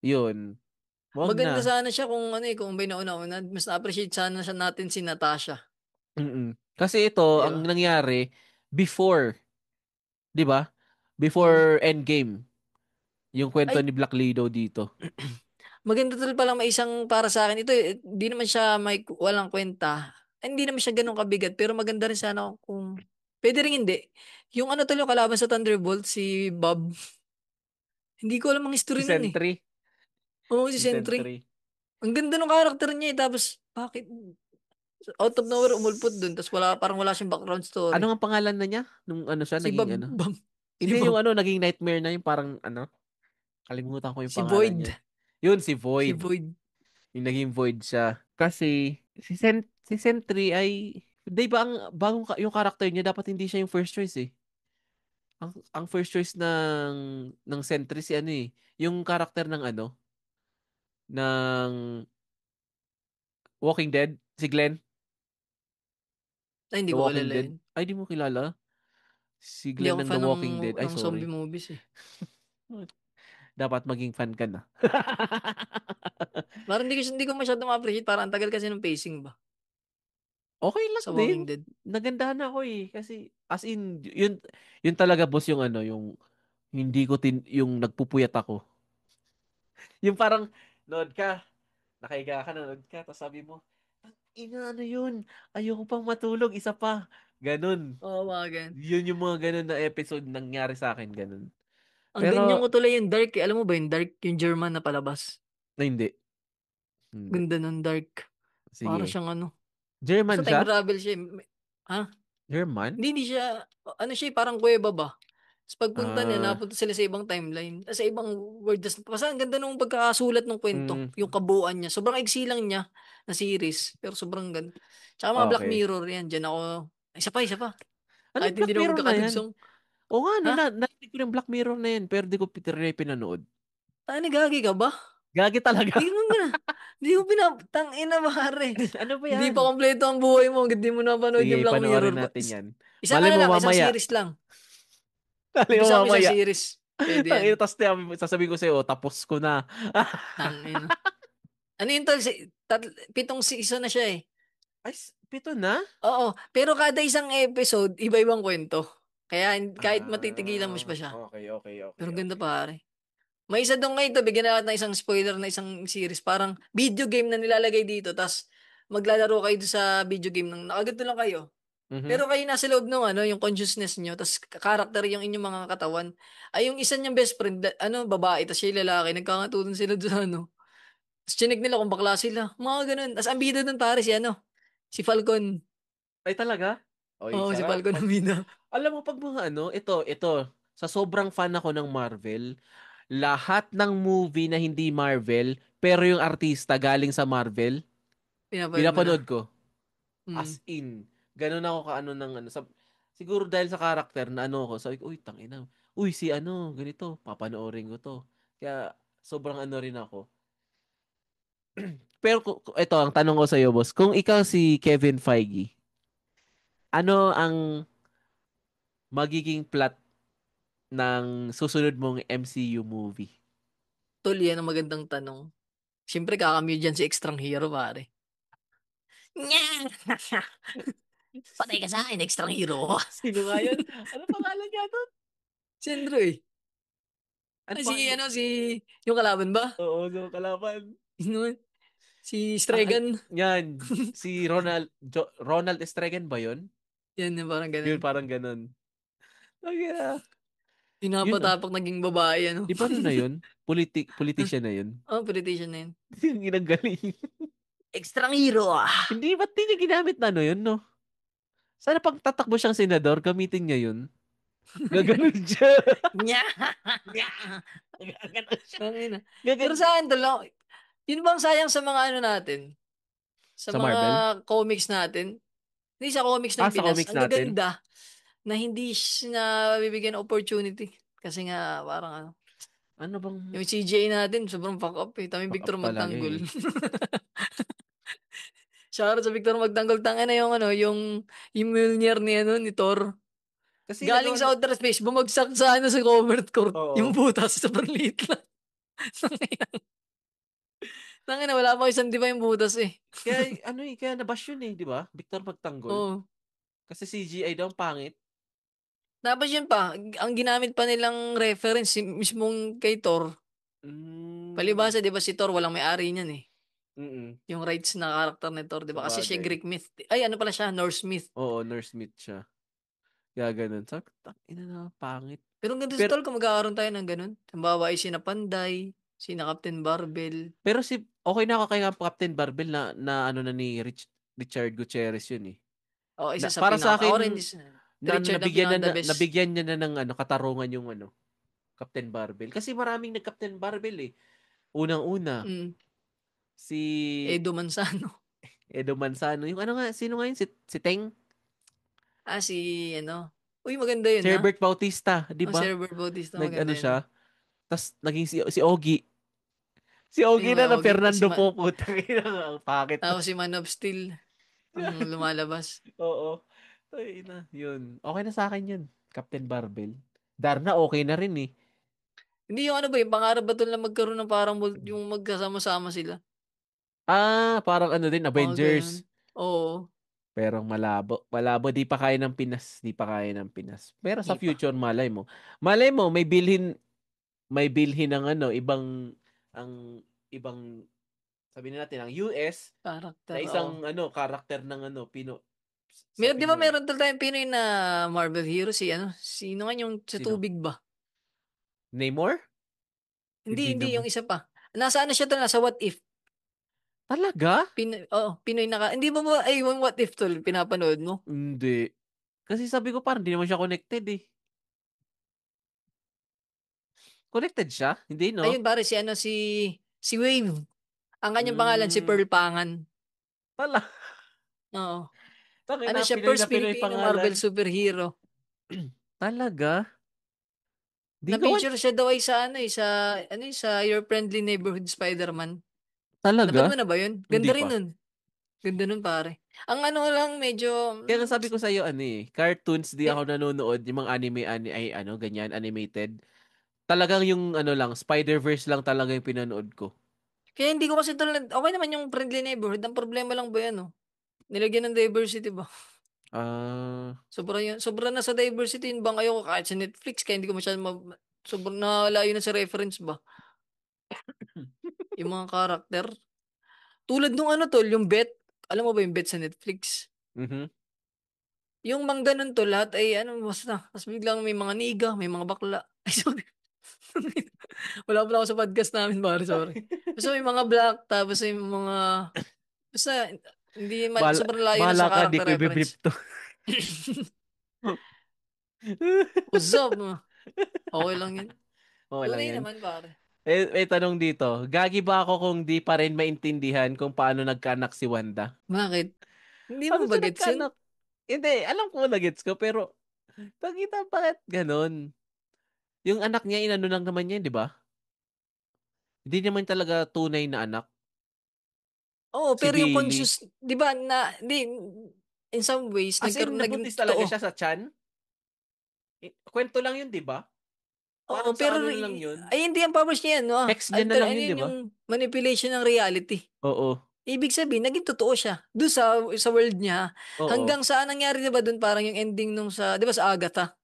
Yun. Wag Maganda na. sana siya kung kung may nauna-una. Mas na-appreciate sana siya natin si Natasha. Mm-mm. Kasi ito, Di ang ba? nangyari, before, di ba? Mm. Before Endgame, yung kwento Ay, ni Black Widow dito. maganda tol palang may isang para sa akin. Ito, di naman siya walang kwenta. Hindi naman siya ganun kabigat. Pero maganda rin sana kung... Pwede rin hindi. Yung tol, yung kalaban sa Thunderbolt, si Bob. Hindi ko alam ang Si history nun eh. Sentry. Oo, si Si Sentry. Sentry. Ang ganda ng karakter niya eh. Tapos, bakit? Out of nowhere, umulpot dun. Tapos parang wala siyang background Ano story. nga pangalan na niya? Nung siya, Si naging Bob, Bob. Si Hindi yung Bob. naging nightmare na yung parang kalimutan ko yung Si pangalan Void. niya. Yun, si Si Void. Void. Yung naging Void siya. Kasi, si Sentry ay, di ba yung character niya, dapat hindi siya yung first choice eh. Ang first choice ng Sentry si yung character ng ng Walking Dead, si Glenn, Ay, hindi The ko Walking alala Dead. yun. Ay, di mo kilala? Si Hindi Glenn ako ng The fan Walking Dead. Ay, ng zombie sorry. movies eh. Dapat maging fan ka na. Parang hindi ko masyado ma-appreciate. Parang ang tagal kasi ng pacing ba? Okay lang Sa din. Walking Dead. Nagandahan ako eh. Kasi, as in, yun talaga boss yung yung hindi ko yung nagpupuyat ako. Yung parang, nood ka, nakahiga ka, nanood ka, tapos sabi mo, ina, ano yun? Ayoko pang matulog, isa pa. Ganun. Oo, mga ganun. Yun yung mga ganun na episode nangyari sa akin, ganun. Ang ganyan Pero, ko tuloy yung Dark eh. Alam mo ba yung Dark? Yung German na palabas. na hindi. Hindi. Ganda ng Dark. Para Sige. siyang ano. German Basta time siya? travel siya. Ha? German? Hindi siya, ano siya, parang kuweba ba? Tapos pagpunta niya, Ah, napunta sila sa ibang timeline, sa ibang world. Basta ang ganda nung pagkakasulat ng kwento, mm, yung kabuuan niya. Sobrang iksi lang niya na series, pero sobrang ganda. Tsaka mga Black okay. Mirror yan, dyan ako, isa pa. Kahit Anong hindi Black naman Mirror na yan? magkakadugsong. O nga, no, Ha? narinig ko yung Black Mirror na yan, pero di ko pinanood. Tayo nagagi ka ba? Gagi talaga. Di mo na. Di ko pinapatang ina, pare. Ano ba Hindi pa yan? kompleto ang buhay mo, hindi mo napanood yung Sige, Black Mirror. panoorin natin yan. Isang Malay ano mo lang, isang mamaya. series lang. Malay mo Umpisa mo isang mamaya. series. Pwede yan. Tangina, tapos sasabihin ko sa'yo, tapos ko na. Tangina. Ano yun tol? 7 season na siya eh. Ay, 7 na? Oo, pero kada isang episode, iba-ibang kwento. Kaya kahit matitigilan mo Ah, pa siya. okay. Pero ganda pare. May isa doon ngayon to, bigyan na natin ng isang spoiler na isang series. Parang video game na nilalagay dito. Tapos maglalaro kayo doon sa video game nang nakaganto lang kayo. Mhm. Pero kayo nasa loob ng ano, yung consciousness nyo, tapos karakter yung inyong mga katawan. Ay, yung isa niyang best friend, ano, babae, tapos siya yung lalaki, nagkakatutan sila doon sa ano. Tapos chinig nila kung bakla sila. Mga ganun. Tapos ang bida doon pare si ano, si Falcon. Ay, talaga? Oy, Oo, si sarap. Falcon ang bida. Alam mo, pag mga ano, ito, sa sobrang fan ako ng Marvel, lahat ng movie na hindi Marvel, pero yung artista galing sa Marvel, Pinapanood mo na. pinapanood ko. Hmm. As in. Ganun ako kaano ng ano. Siguro dahil sa karakter na ano ko, sabi ko, uy, tangina. Uy, si ano, ganito, papanoorin ko to. Kaya, sobrang ano rin ako. Pero ito, ang tanong ko sa iyo, boss. Kung ikaw si Kevin Feige, ano ang magiging plot ng susunod mong MCU movie? Tol, yan ang magandang tanong. Siyempre, kakamute dyan si Extrang Hero, pare. Nya! Patay ka sa akin, Extrang Hero. Sino nga yun? Ano pangalan niya doon? Si Andrew eh. Ano Ay, pa? yung kalaban ba? Oo, so kalaban. Yun, si Ang, Stregan. yan, si Ronald Estragan ba yun? Yan, yung parang ganun. Yun, parang ganun. Oh, yeah. Yun, Pinapatapak naging babae, ano. di ba ano na yun? Politician na yun. Oh, politician na yun. Yung ginagaling. Extrang Hero ah! Hindi, ba't di niya ginamit na ano yun, no? Sana pag tatakbo siyang senador, gamitin niya yun. Gaganon siya. Nya! Gaganon siya. Tangina. Pero Gagan... sa akin, tol, yun bang sayang sa mga ano natin? Sa Sa mga Marvel? comics natin? Hindi sa comics Ah, ng sa Pinas. comics Ang natin? gaganda na hindi na bibigyan ng opportunity. Kasi nga, parang ano, Ano bang yung CGI natin, sobrang fuck up eh. Tami fuck up Victor talaga Magtanggol. eh. Shoutout sa Victor Magtanggol. Tanga na yung ano, yung Mjolnir ni ano, ni Thor. Kasi Galing nagawa na... sa outer space, bumagsak sa ano sa covered court. Yung Oo. butas, sobrang liit lang. Tangina, wala pa isang di ba yung butas eh. Kaya ano eh, kaya nabash yun eh, di ba? Victor Magtanggol. Oo. Kasi CGI daw ang pangit. Tapos yun pa, ang ginamit pa nilang reference, mismong kay Thor. Mm. Palibasa, di ba si Thor, walang may-ari niyan eh. Mm. Yung rights na karakter ni Thor, di Sa ba? Kasi siya bagay. Greek myth. Ay, ano pala siya? Norse myth. Oo, Nurse Smith siya. Kaya ganun. Sabi ko, ina na, pangit. Pero ang ganda sa Pero, Thor kung magkakaroon tayo ng ganun. Halimbawa ay sina Panday, sina Captain Barbell. pero okay na ako kay Captain Barbell na ano na ni Richard Gutierrez yun eh. O, isa sa Para sa pinaka. akin, Orange, Richard ang pinaka the best. nabigyan niya na ng ano, katarungan yung ano, Captain Barbell. Kasi maraming nag-Captain Barbell eh. Unang-una, Mm. si Edo Manzano. Edo Manzano. Yung ano nga, sino nga yun? Si Teng? Ah, si ano. Uy, maganda yun Si ha. Herbert Bautista, di Ang ba? Server Bautista, Nag-ano maganda yun ha. siya. Tapos naging si Ogie. Si Ogie Yung na Ogie. Fernando po. Putang ina, ang pakit. Tapos si Man of Steel ang lumalabas. Oo. Ay na, yun. Okay na sa akin yun. Captain Barbell. Darna, okay na rin eh. Hindi yung ano ba, yung pangarap ba na magkaroon ng parang yung magkasama-sama sila? Ah, parang ano din, Mga ganun. Avengers. Oo, Pero malabo. Malabo, di pa kaya ng Pinas. Di pa kaya ng Pinas. Pero sa di pa. future, malay mo. Malay mo, may bilhin ng ano, ibang ang ibang, sabihin natin, ang US, Character, na isang karakter ng sa Di ba Pinoy. meron tayong Pinoy na Marvel hero sino nga yung sa Sino? tubig ba? Namor? Hindi yung naman. isa pa. Nasa ano siya to, nasa What If. Talaga? Pinoy hindi ba yung What If tol, pinapanood mo? Hindi. Kasi sabi ko parang hindi naman siya connected eh. Connected siya? Hindi, no? Ayun pare si Wave. Ang kanyang pangalan si Mm, Pearl Pangan. Tala. Oo. Ano Tangina, siya, Pinoy na first Pinoy Filipino pangalan. Marvel superhero. Talaga? Di ko Na-feature siya daw ay sa Your Friendly Neighborhood Spider-Man. Napanood Talaga? mo na ba yun? Hindi Ganda rin pa. nun. Ganda nun pare. Ang ano lang medyo Kaya nga sabi ko sa iyo cartoons di ako nanonood, yung mga ganyan, animated. Talagang yung lang, Spider-Verse lang talaga yung pinanood ko. kaya hindi ko kasi tulad, okay naman yung Friendly Neighborhood. Ang problema lang ba yan, nilagyan ng diversity ba? Ah, Sobra na sa diversity yun bang ayoko kahit sa Netflix kaya hindi ko masyadong sobrang nalayo na sa reference ba? Yung mga karakter. Tulad nung tol, yung Bet. Alam mo ba yung Bet sa Netflix? mhm. Yung mga ganun to, lahat ay basta. Tapos biglang may mga niga, may mga bakla. Ay, sorry. Wala pala ako sa podcast namin, pare, sorry. Basta may mga black, tapos may mga, basta, Bahala, sobrang layo na bahala sa ka, di character ko reference. i-brief to. What's up, Okay lang yun. Okay lang Tunay yan. naman, pare. May tanong dito. Gagi ba ako kung di pa rin maintindihan kung paano nagkaanak si Wanda? Bakit? Hindi mo Paano siya bagets yun? nagkaanak? Hindi, alam ko na gets ko, pero bakit ganon? Yung anak niya, inano lang naman niya, di ba? Hindi naman talaga tunay na anak. Oo, Si pero yung Bailey. conscious, di ba, in some ways, As in, naging nabuntis talaga totoo. siya sa tiyan? Kwento lang yun, di ba? Oo, Parang sa pero ano lang yun. ay hindi ang powers niya yan, Hex niya na lang yun, di Yun ba? yung manipulation ng reality. Oo. Ibig sabihin, naging totoo siya. Doon sa world niya. Oo. Hanggang saan nangyari, di ba, doon parang yung ending nung di ba, sa Agatha?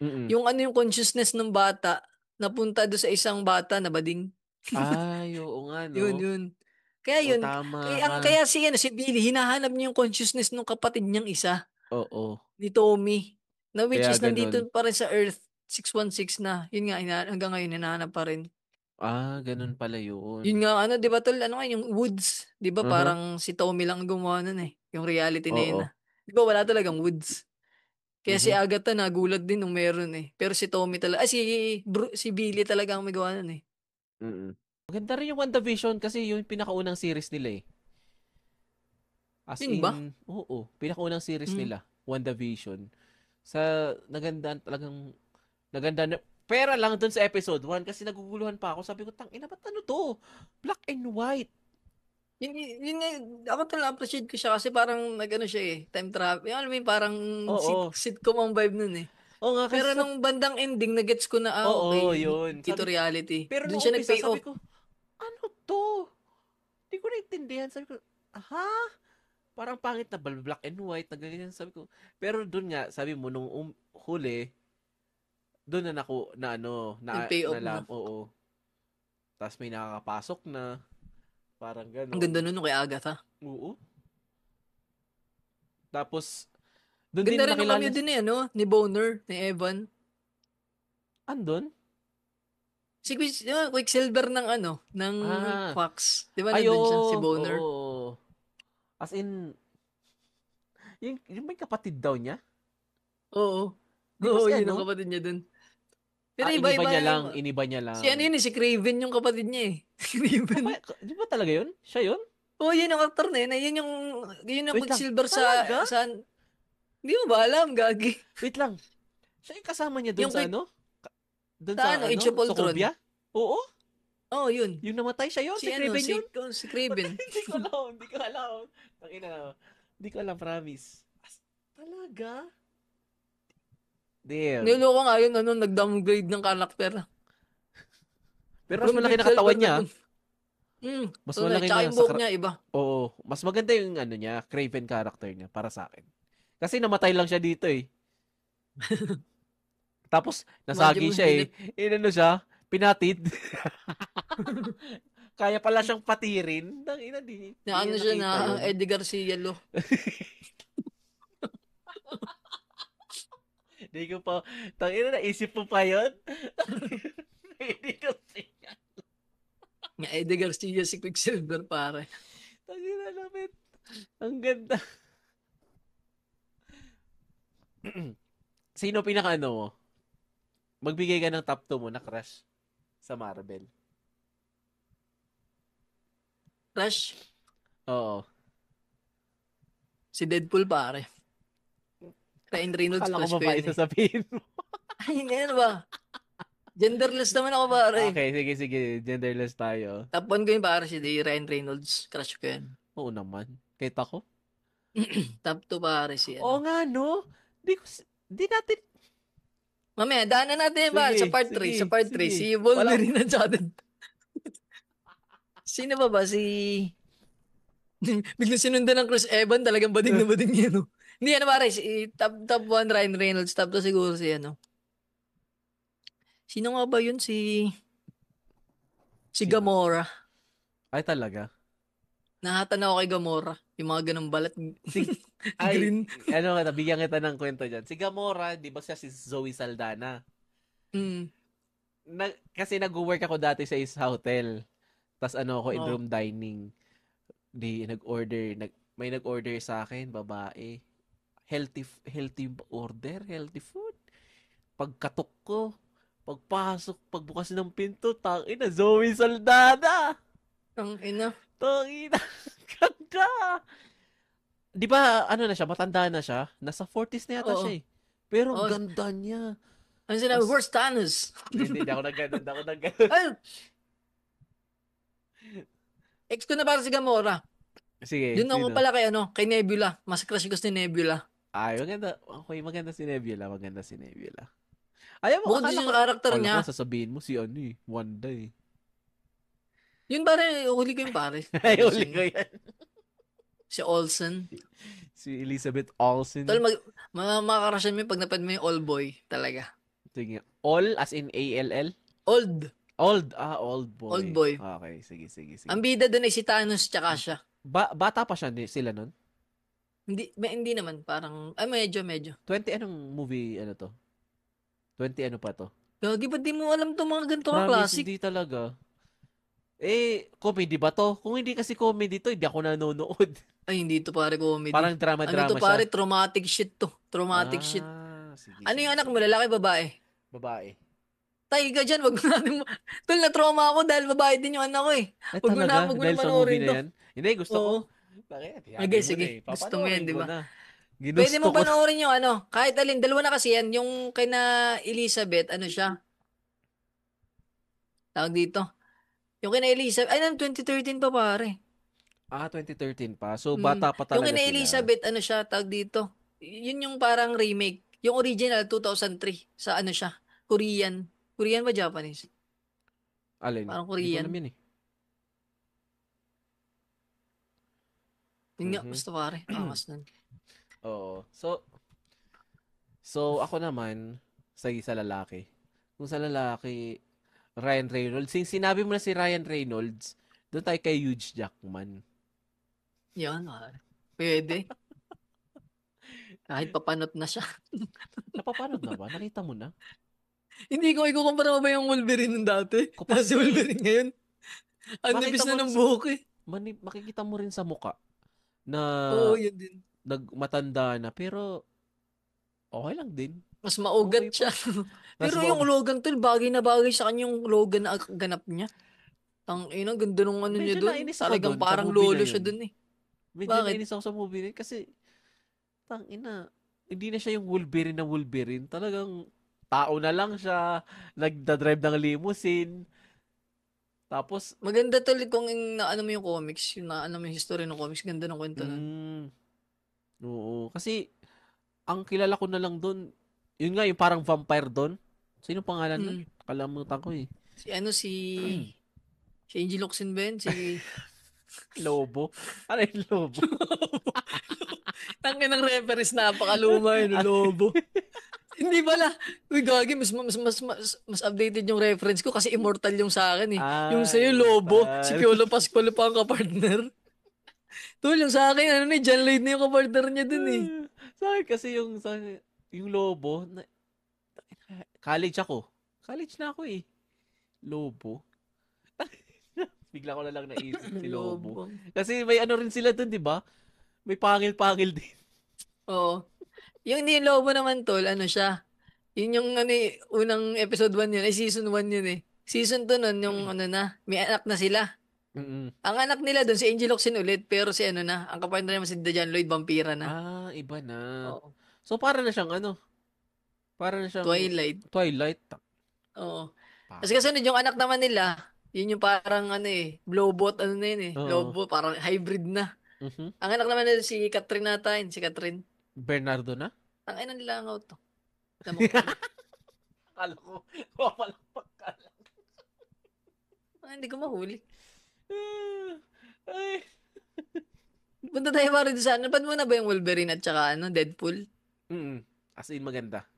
Mm-mm. Yung yung consciousness ng bata, napunta doon sa isang bata na bading. Ay, oo nga, Yun, no? yun. Kaya O, yun, tama ka. kaya si Billy, hinahanap niya yung consciousness ng kapatid niyang isa, Oo. ni Tommy, na which Kaya is ganun. nandito pa rin sa Earth 616 na. Yun nga, hanggang ngayon, hinahanap pa rin. Ganun pala yun. Yun nga, 'di ba tol, yung Woods, 'di ba Uh-huh. parang si Tommy lang ang gumawa nun yung reality na yun Oo. 'Di ba wala talagang Woods. Kaya si Mhm. Agatha nagulat din nung meron Pero si Tommy talaga, si Billy talaga ang may gawa nun Mm. Maganda rin yung WandaVision kasi yun yung pinakaunang series nila eh. As Yun ba? in, oo, pinakaunang series Hmm. nila, WandaVision. Naganda na, pera lang dun sa episode 1 kasi naguguluhan pa ako. Sabi ko, ina, ba't ano to? Black and white. Yun nga, ako talaga appreciate ko siya kasi parang nag-ano siya time travel. Yung alam mo yun, parang Oo. sitcom ang vibe nun Oo nga, kasi Pero nung bandang ending, na-gets ko na, oo, okay, yun. dito reality. Pero Doon nung siya umpisa, nag-pay sabi off. ko, ano to? Hindi ko naintindihan. Sabi ko, ha? Parang pangit na black and white, na ganyan. Sabi ko, pero dun nga, sabi mo, nung huli, dun na Nag-pay off na. oo. Tapos may nakakapasok na, parang Ang ganda ganon. nun kay Agatha. Oo. Tapos, dun din Ganda rin ng nakilala, cameo din ni Boner, ni Evan. andun? Si Quicksilver ng ng Ah, Fox. Di ba ayo, nandun siya, si Boner? oo. As in, yung may kapatid daw niya? Oo. Di ba Oo, si yun ang ano? kapatid niya dun. Pero Iniba iba-iba niya lang, yung, iniba niya si lang. yun si Craven yung kapatid niya Si Craven. Di ba talaga yun? Siya yun? Oo, yun ang actor na yun. Yun yung Wait lang, Quicksilver talaga? hindi mo ba alam, Gagi? Wait lang. Siya yung kasama niya dun Yung sa quick, Dun sa sa Age of Ultron. Sokovia? Oo. Oo, yun. Yung namatay siya yun, si Kraven yun. Si Craven. Hindi ko alam. Tangina. Hindi ko alam, promise. Talaga? Damn. Niloko nga yun, nag-downgrade ng karakter. Pero mas From malaki na Quicksilver katawan niya. Mas malaki tsaka na yung buhok niya, iba. Oo. Mas maganda yung niya, Kraven character niya para sa akin. Kasi namatay lang siya dito eh. Tapos, nasagi Imagine mo, siya eh. Inano siya, pinatid. Kaya pala siyang patirin. Tangina, di. Na ano siya nakita na yun. Eddie Garcia lo. Di ko pa, tangina, naisip mo pa yun? Hindi ko siya. Nga Eddie Garcia si Quicksilver pare. Tangina, lapit. Ang ganda. Sino pinaka-ano mo? Magbigay ka ng top 2 mo na crush sa Marvel. Rush, Oo. si Deadpool pare. Ryan Reynolds Akala crush ko ko ba yun eh. sasabihin mo? Ay, hindi ano ba? Genderless naman ako pare. Okay, sige. Genderless tayo. Top 1 ko yun pare si Ryan Reynolds. Crush ko yun. Oo naman. Kahit ako. Top 2 pare si Oo ano. nga, no? Di natin. Mamaya, daanan natin yun pare sa part 3. Sa part 3, sige. si Wolverine at saka Sino ba si... Biglang sinundan ng Chris Evans, talagang bading na bading niya, no? Hindi, ano pare, top 1 Ryan Reynolds, top 2 siguro si ano. Sino nga ba yun? Si Sino? Gamora. Ay, talaga? Nahatan ako kay Gamora. Yung mga ganong balat. Ay, Green. ano ka, bigyan kita ng kwento dyan. Si Gamora, di ba siya si Zoe Saldana? Mm. Kasi nag-work ako dati sa is hotel. Tapos ako, Oh. in-room dining. May nag-order sa akin, babae. Healthy order, healthy food. Pagkatok ko, pagbukas ng pinto, tangina, Zoe Saldana! Ang ina. Tangina, ganda! Di ba, ano na siya, matanda na siya? Nasa 40s na yata Oo. siya eh. Pero ang Oo. ganda niya. Ano sinabi? Where's Thanos? Hindi ako nagganon. Ay! Ex ko na para si Gamora. Sige, Yun ako sino? pala kay Nebula. Mas crush ko si Nebula. Ay, maganda. Okay, maganda si Nebula. Ayaw mo, Bukod din sa karakter akala niya. ko sasabihin mo si Wanda eh. Yun pare, huli ko yung pare. Ay, uli ko yan. Si Olsen. Si Elizabeth Olsen. Tol, makakarasyan mo yung pag napad mo yung all boy. Talaga. Sige. All as in ALL? Old. Old boy. Old boy. Okay, sige. Ang bida doon ay si Thanos tsaka siya. Bata pa sila nun? Hindi naman. Parang, medyo. 20 anong movie, to? 20 ano pa to? Gagi, ba't di mo alam itong mga ganito ka Promise, classic? hindi talaga. Comedy ba to? Kung hindi kasi comedy to, hindi ako nanonood. Ay, hindi to pare comedy. Parang drama-drama Ano to siya. pare, traumatic shit to. Traumatic shit. Sige, Ano sige, yung anak sige. mo, lalaki, babae? Babae. Tayo ka dyan, wag mo natin Tol, na-trauma ako dahil babae din yung anak ko eh. Ay, Wag mo talaga? wag mo Dahil na sa panoorin movie to. na yan? Hindi, gusto ko. Oo. Bakit? Okay, sige. Gusto mo yan, di ba? Pwede mo panoorin yung kahit alin, dalawa na kasi yan, yung kay na Elizabeth, siya? Tawag dito. Yung kay na Elizabeth, 2013 pa pare. 2013 pa. So, bata pa talaga Yung kay na sila. Elizabeth, siya, tawag dito. Yun yung parang remake. Yung original, 2003, sa siya, Korean. Korean ba Japanese? Alin? Parang Hindi ko Korean. alam yun eh. Yun nga, basta pare. Angas nun. Oo. So ako naman, sa lalaki. Kung sa lalaki, Ryan Reynolds. Sinabi mo na si Ryan Reynolds, doon tayo kay Hugh Jackman. Yan, pare. Pwede. Kahit papanot na siya. Napapanood na ba? Nakita mo na? Hindi ko ikukumpara mo ba yung Wolverine ng dati? Kapag Kasi Wolverine ngayon. Ang Makita nipis mo na ng rin buhok eh. Makikita mo rin sa muka na Oo, yun din. nagmatanda na, pero okay lang din. Mas maugat Okay siya. Pero Mas yung Logan tol, bagay na bagay sa kanya yung Logan na ganap niya. Ang ganda nung niya Medyo doon. nainis ako Talagang dun sa parang movie na lolo yun. siya doon eh. Medyo Bakit? nainis ako sa movie na yun kasi hindi na siya yung Wolverine na Wolverine. Talagang tao na lang siya. Nagdadrive ng limousine. Tapos, Maganda tol kung naano mo yung comics, yung naano mo yung history ng comics, ganda ng kwento nun. Oo. Kasi, ang kilala ko na lang doon, yun nga, yung parang vampire doon. Sino pangalan nun? Kalamutan ko eh. Si Angie Locsin ba yun? Si... Lobo? Ano yung lobo? Tangin ng reference, napakaluma yun, lobo. Hindi Hindi pala. Uy, gagi, mas updated yung reference ko kasi immortal yung sa akin eh. Yung sa'yo, Lobo. Si Immortal. Piolo Pascual pa ang kapartner. Tol, yung sa akin, ano na, John Lloyd na yung kapartner niya dun eh. Sa akin kasi yung Lobo, college ako. College na ako eh. Lobo. Bigla ko na lang naisip si Lobo. Lobo. Kasi may ano rin sila dun, di ba? May pangil-pangil din. Oo. Yung ni Lobo naman, tol, ano siya? Yun yung ano, unang episode 1 yun. Ay, season 1 yun eh. Season 2 nun, yung ano na, may anak na sila. Mm-mm. Ang anak nila doon si Angel Locsin ulit, pero si ano na, ang kapartner naman si Dejan Lloyd, vampira na. Iba na. Oo. So, para na siyang ano? Para na siyang Twilight. Twilight. Oo. Kasi Pa- kasunod yung anak naman nila, yun yung parang ano eh, Blowbot, ano na yun eh. Oo. Blowbot, parang hybrid na. Mhm. Ang anak naman nila si Catherine natin, si Catherine. Bernardo na? Ang ina nila ang to. Alam mo, Akala ko. Mapalakpak ka lang. hindi ko mahuli. Ay. Punta tayo pa rin sa ano. Napad mo na ba yung Wolverine at saka ano, Deadpool? Mm. As in, maganda.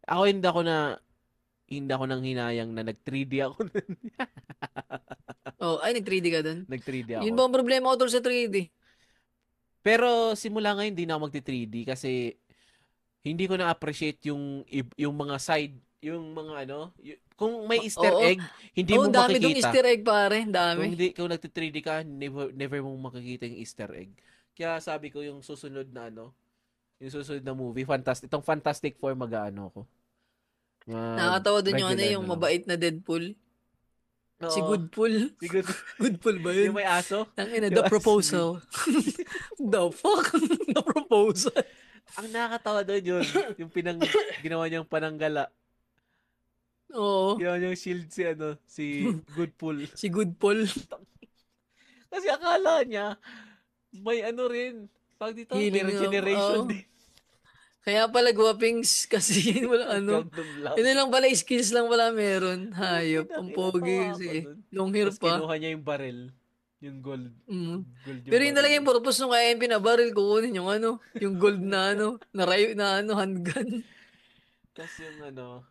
Ako hindi ako nang hinayang na nag-3D ako. Oh, ay, nag-3D ka doon. Nag-3D ako. Yun ba ang problema ko tol sa 3D? Pero simula ngayon hindi na ako magti-3D kasi hindi ko na-appreciate yung mga side, yung mga ano, kung may Easter Oo. egg, hindi mo dami dong makikita. Easter egg pare, Kung dami. kung nagti-3D ka, never mong makikita yung Easter egg. Kaya sabi ko yung susunod na yung susunod na movie, itong Fantastic Four mag-aano ko. Nakakatawa doon yung ano, Regular yung na lang. mabait na Deadpool. Si Oo. Goodpool. Si Good. Goodpool ba Yung yun? may aso. Tangina, Yung the aso. proposal. The fuck? The proposal. Ang nakakatawa doon yun, yung ginawa niyang pananggala. Oo. Ginawa niyang shield si Goodpool. Si Goodpool. Kasi akala niya, may ano rin. Pag dito, may Healing, regeneration oo. din. Kaya pala guwapings kasi wala ano. Gandom lang. Yun lang pala, skills lang wala meron. Hayop. Ang pogi Natawa ako kasi. dun. Long hair Tapos pa. kinuha niya yung baril. Yung gold. Mm. Gold yung Pero yun talaga baril. yung purpose nung kaya yung pinabaril, kukunin yung ano, yung gold na ano, na rayo na ano, handgun. Tapos yung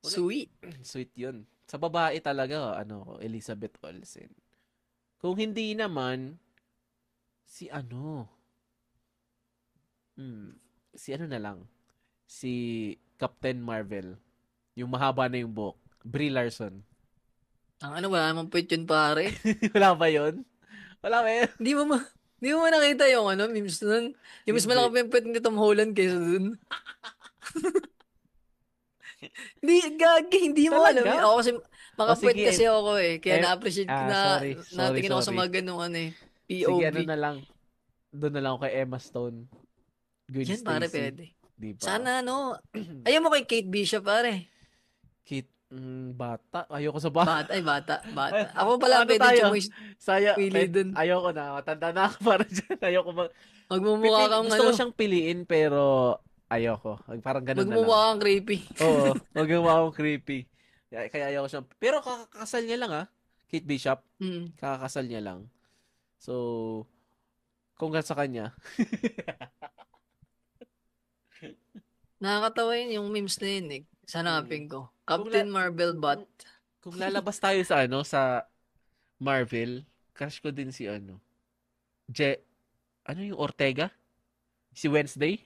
Sweet. sweet yun. Sa babae talaga, Elizabeth Olsen. Kung hindi naman, si na lang. Si Captain Marvel. Yung mahaba na yung buhok. Brie Larson. Ang ano, wala namang puwet yun pare. Wala ba yun? Wala ba yun? Hindi mo nakita yung ano, memes nun. Yung mas Hindi. malaki pa yung puwet ni Tom Holland kaysa dun. Hindi, gagi, hindi mo Talaga? alam yun. Ako kasi, makapuwet sige. kasi ako eh. Kaya na-appreciate ko sorry. natingin ako sa mga ganung ano eh. POV. Sige, na lang. Doon na lang ako kay Emma Stone. Gwen Yan Stacy. pare, pwede. Diba? Sana ayaw mo kay Kate Bishop pare. Bata. Ayoko sa bata. Bata. Ako pala, pwede tayo? choice. Saya. Pili dun. Ayoko na. Matanda na ako para dyan. Ayoko Magmumukha kang gusto ko ano, siyang piliin pero ayoko. Parang ganun na lang. magmumukha kang creepy. Oo. Magmumukha akong creepy. Kaya ayoko siyang. Pero kakakasal niya lang Kate Bishop. Mm. Kakakasal niya lang. So, congrats sa kanya. Nakakatawa yun yung memes na yun eh. Sanapin ko. Captain Marvel bot. Kung lalabas tayo sa Marvel, crush ko din si yung Ortega? Si Wednesday?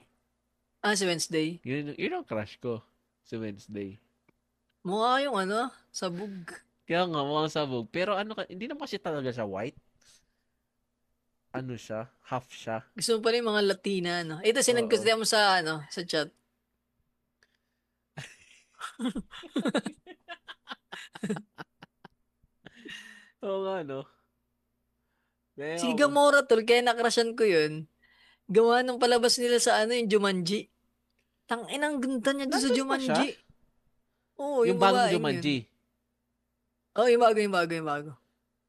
Si Wednesday. Yun ang crush ko. Si Wednesday. Mukha yung ano, sabog. Kaya nga, mukhang sabog. Pero hindi naman kasi talaga siya white. Ano siya? Half siya. Gusto mo pa rin yung mga Latina, no? Ito, sinend ko Oo. mo sa chat. Oo nga, no? Si Gamora, tol, kaya nakrasyan ko yun. Gawa nung palabas nila sa yung Jumanji. Tangina, ang ganda niya doon sa Nandun pa siya? Jumanji. Oo, Yung bagong babaeng Jumanji. yun. Oo, yung bago.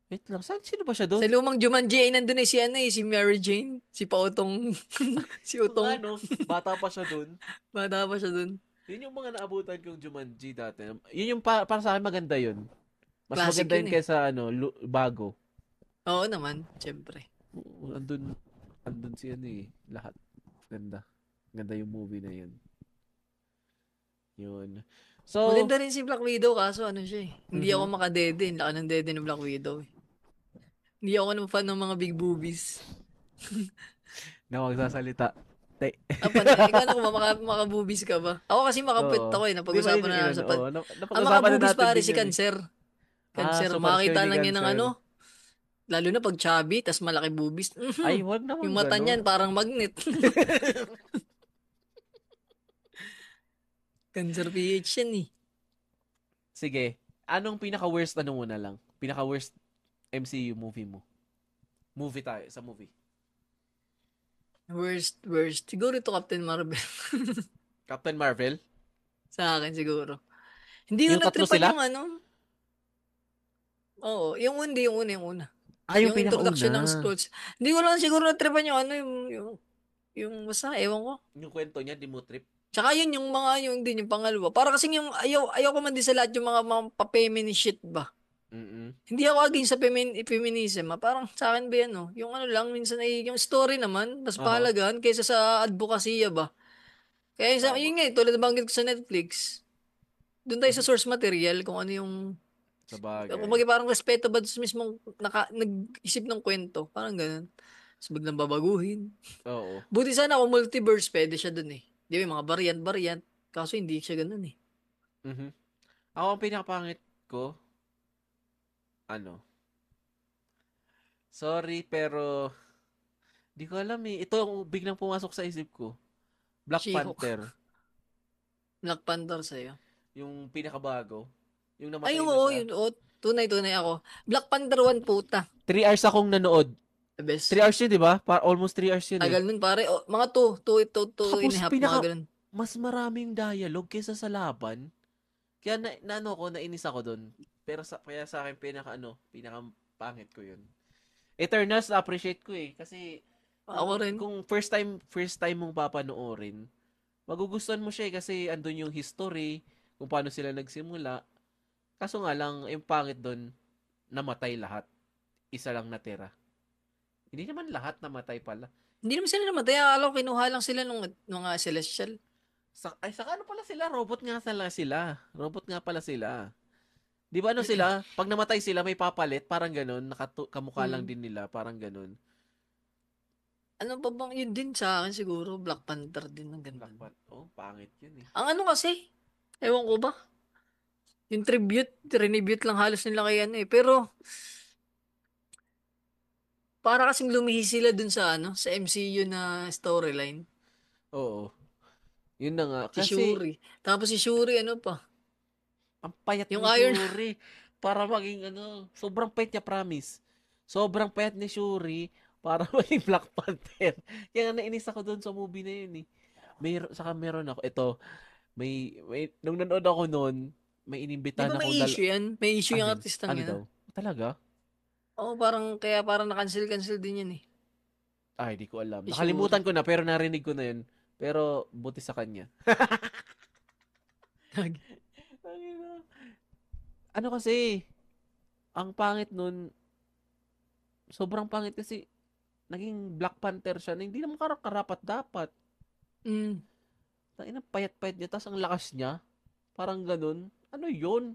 Wait lang, sino ba siya doon? Sa lumang Jumanji ay nandun si Mary Jane, si Pautong, si Utong. Bata pa siya doon. Bata pa siya dun. Yun yung mga naabutan kong Jumanji dati. Yun yung para sa akin maganda yun. Mas Classic maganda yun yun kaysa bago. Oo naman, syempre. Andun si lahat. Ganda. Ganda yung movie na yun. Yun. So, Maganda rin si Black Widow kaso ano siya eh. Hindi ako Mhm. makadede. Laki ng dede ng Black Widow eh. Hindi ako naman fan ng mga big boobies. na magsasalita. Tay. Apa na, ikaw na kung maka-boobies ka ba? Ako kasi makapit Oo. ako eh. Di ba yun Napag-usapan yung na namin inano? sa Oo, Ang napag-usapan na maka-boobies natin pare din si yun eh. Cancer. Cancer, So makakita partially lang yan ng cancer. ano. Lalo na pag chubby, tas malaki boobies. Ay, wag Yung naman mata ganun. niyan parang magnet. Cancer PH yan eh. Sige. Anong pinaka-worst ano muna lang? Pinaka-worst MCU movie mo? Movie tayo, sa movie. Worst. Siguro ito Captain Marvel. Captain Marvel? Sa akin siguro. Hindi ko Yung tatlo natripan sila? yung ano. Oo, yung una. Ah, yung Yung introduction ng pinakauna. Skrulls. Hindi ko lang siguro natripan yung ano, yung basta, ewan ko. Yung kwento niya, di mo trip. Tsaka yun, yung mga, yung din, yung pangalawa. Para kasing yung, ayaw ko man din sa lahat yung mga pa-feminist shit ba. Mm-mm. Hindi ako against sa feminism, ah. Parang sa akin ba yan, no? Yung ano lang, minsan ay, yung story naman, mas Aha. pahalagaan kaysa sa advokasya ba. Kaya Tama. yun nga, tulad na banggit ko sa Netflix, doon tayo sa Mhm. source material, kung ano yung, Sa bagay. kumbaga parang respeto ba sa mismong nag-isip ng kwento, parang ganun. Tapos biglang babaguhin. Oo. Buti sana kung multiverse, pwede siya dun eh. Di ba, yung mga variant. Kaso hindi siya ganun eh. Mhm. Ako ang pinakapangit ko, ano, sorry pero di ko alam eh. Ito ang biglang pumasok sa isip ko. Black She-Hulk. Panther. Black Panther sa'yo. Yung pinakabago. Yung Ay, namatay na oo, siya. yun. Oo, tunay ako. Black Panther 1 puta. 3 hours akong nanood. The best. 3 hours yun, di ba? Almost 3 hours yun eh. Tagal nun pare. O, mga 2 and Tapos a half, mga ganun. mas maraming dialogue kaysa sa laban. Kaya nainis ako doon. Pero kaya sa akin pinaka pangit ko yun. Eternals na-appreciate ko eh kasi Ako rin. kung first time mong papanoorin, magugustuhan mo siya eh kasi andun yung history, kung paano sila nagsimula. Kaso nga lang, yung pangit doon, namatay lahat. Isa lang natira. Hindi naman lahat namatay pala. Hindi naman sila namatay. Akala ko kinuha lang sila nung mga celestial. Saka ano pala sila? Robot nga sila. Robot nga pala sila. Di ba ano sila? Pag namatay sila, may papalit. Parang ganun. Kamukha lang din nila. Parang ganun. Ano pa bang yun din sa akin siguro? Black Panther din ang ganda. Black Panther. Oh, pangit yun eh. Ang ano kasi, ewan ko ba? Yung tribute lang halos nila kay ano eh. Pero, para kasing lumihis sila dun sa ano, sa MCU na storyline. Oo. Yun na nga. Si Kasi, Shuri. Tapos si Shuri, ano pa? ang payat Yung ni Iron Shuri. Para maging sobrang payat niya, promise. Sobrang payat ni Shuri para maging Black Panther. Kaya nainis ako doon sa movie na yun eh. Saka meron ako. Ito, nung nanood ako noon, may Di inimbitahan ba may ako issue yan? May issue yung Alin? artistang Ano yan. daw? Talaga? Oo, kaya parang na-cancel din yan eh. Ay, di ko alam. Si Nakalimutan Shuri. ko na, pero narinig ko na yun. Pero, buti sa kanya. Ano kasi, ang pangit nun, sobrang pangit kasi, naging Black Panther siya na hindi naman karapat dapat. Mm. Tangina, payat-payat niya, tapos ang lakas niya. Parang ganun. Ano yun?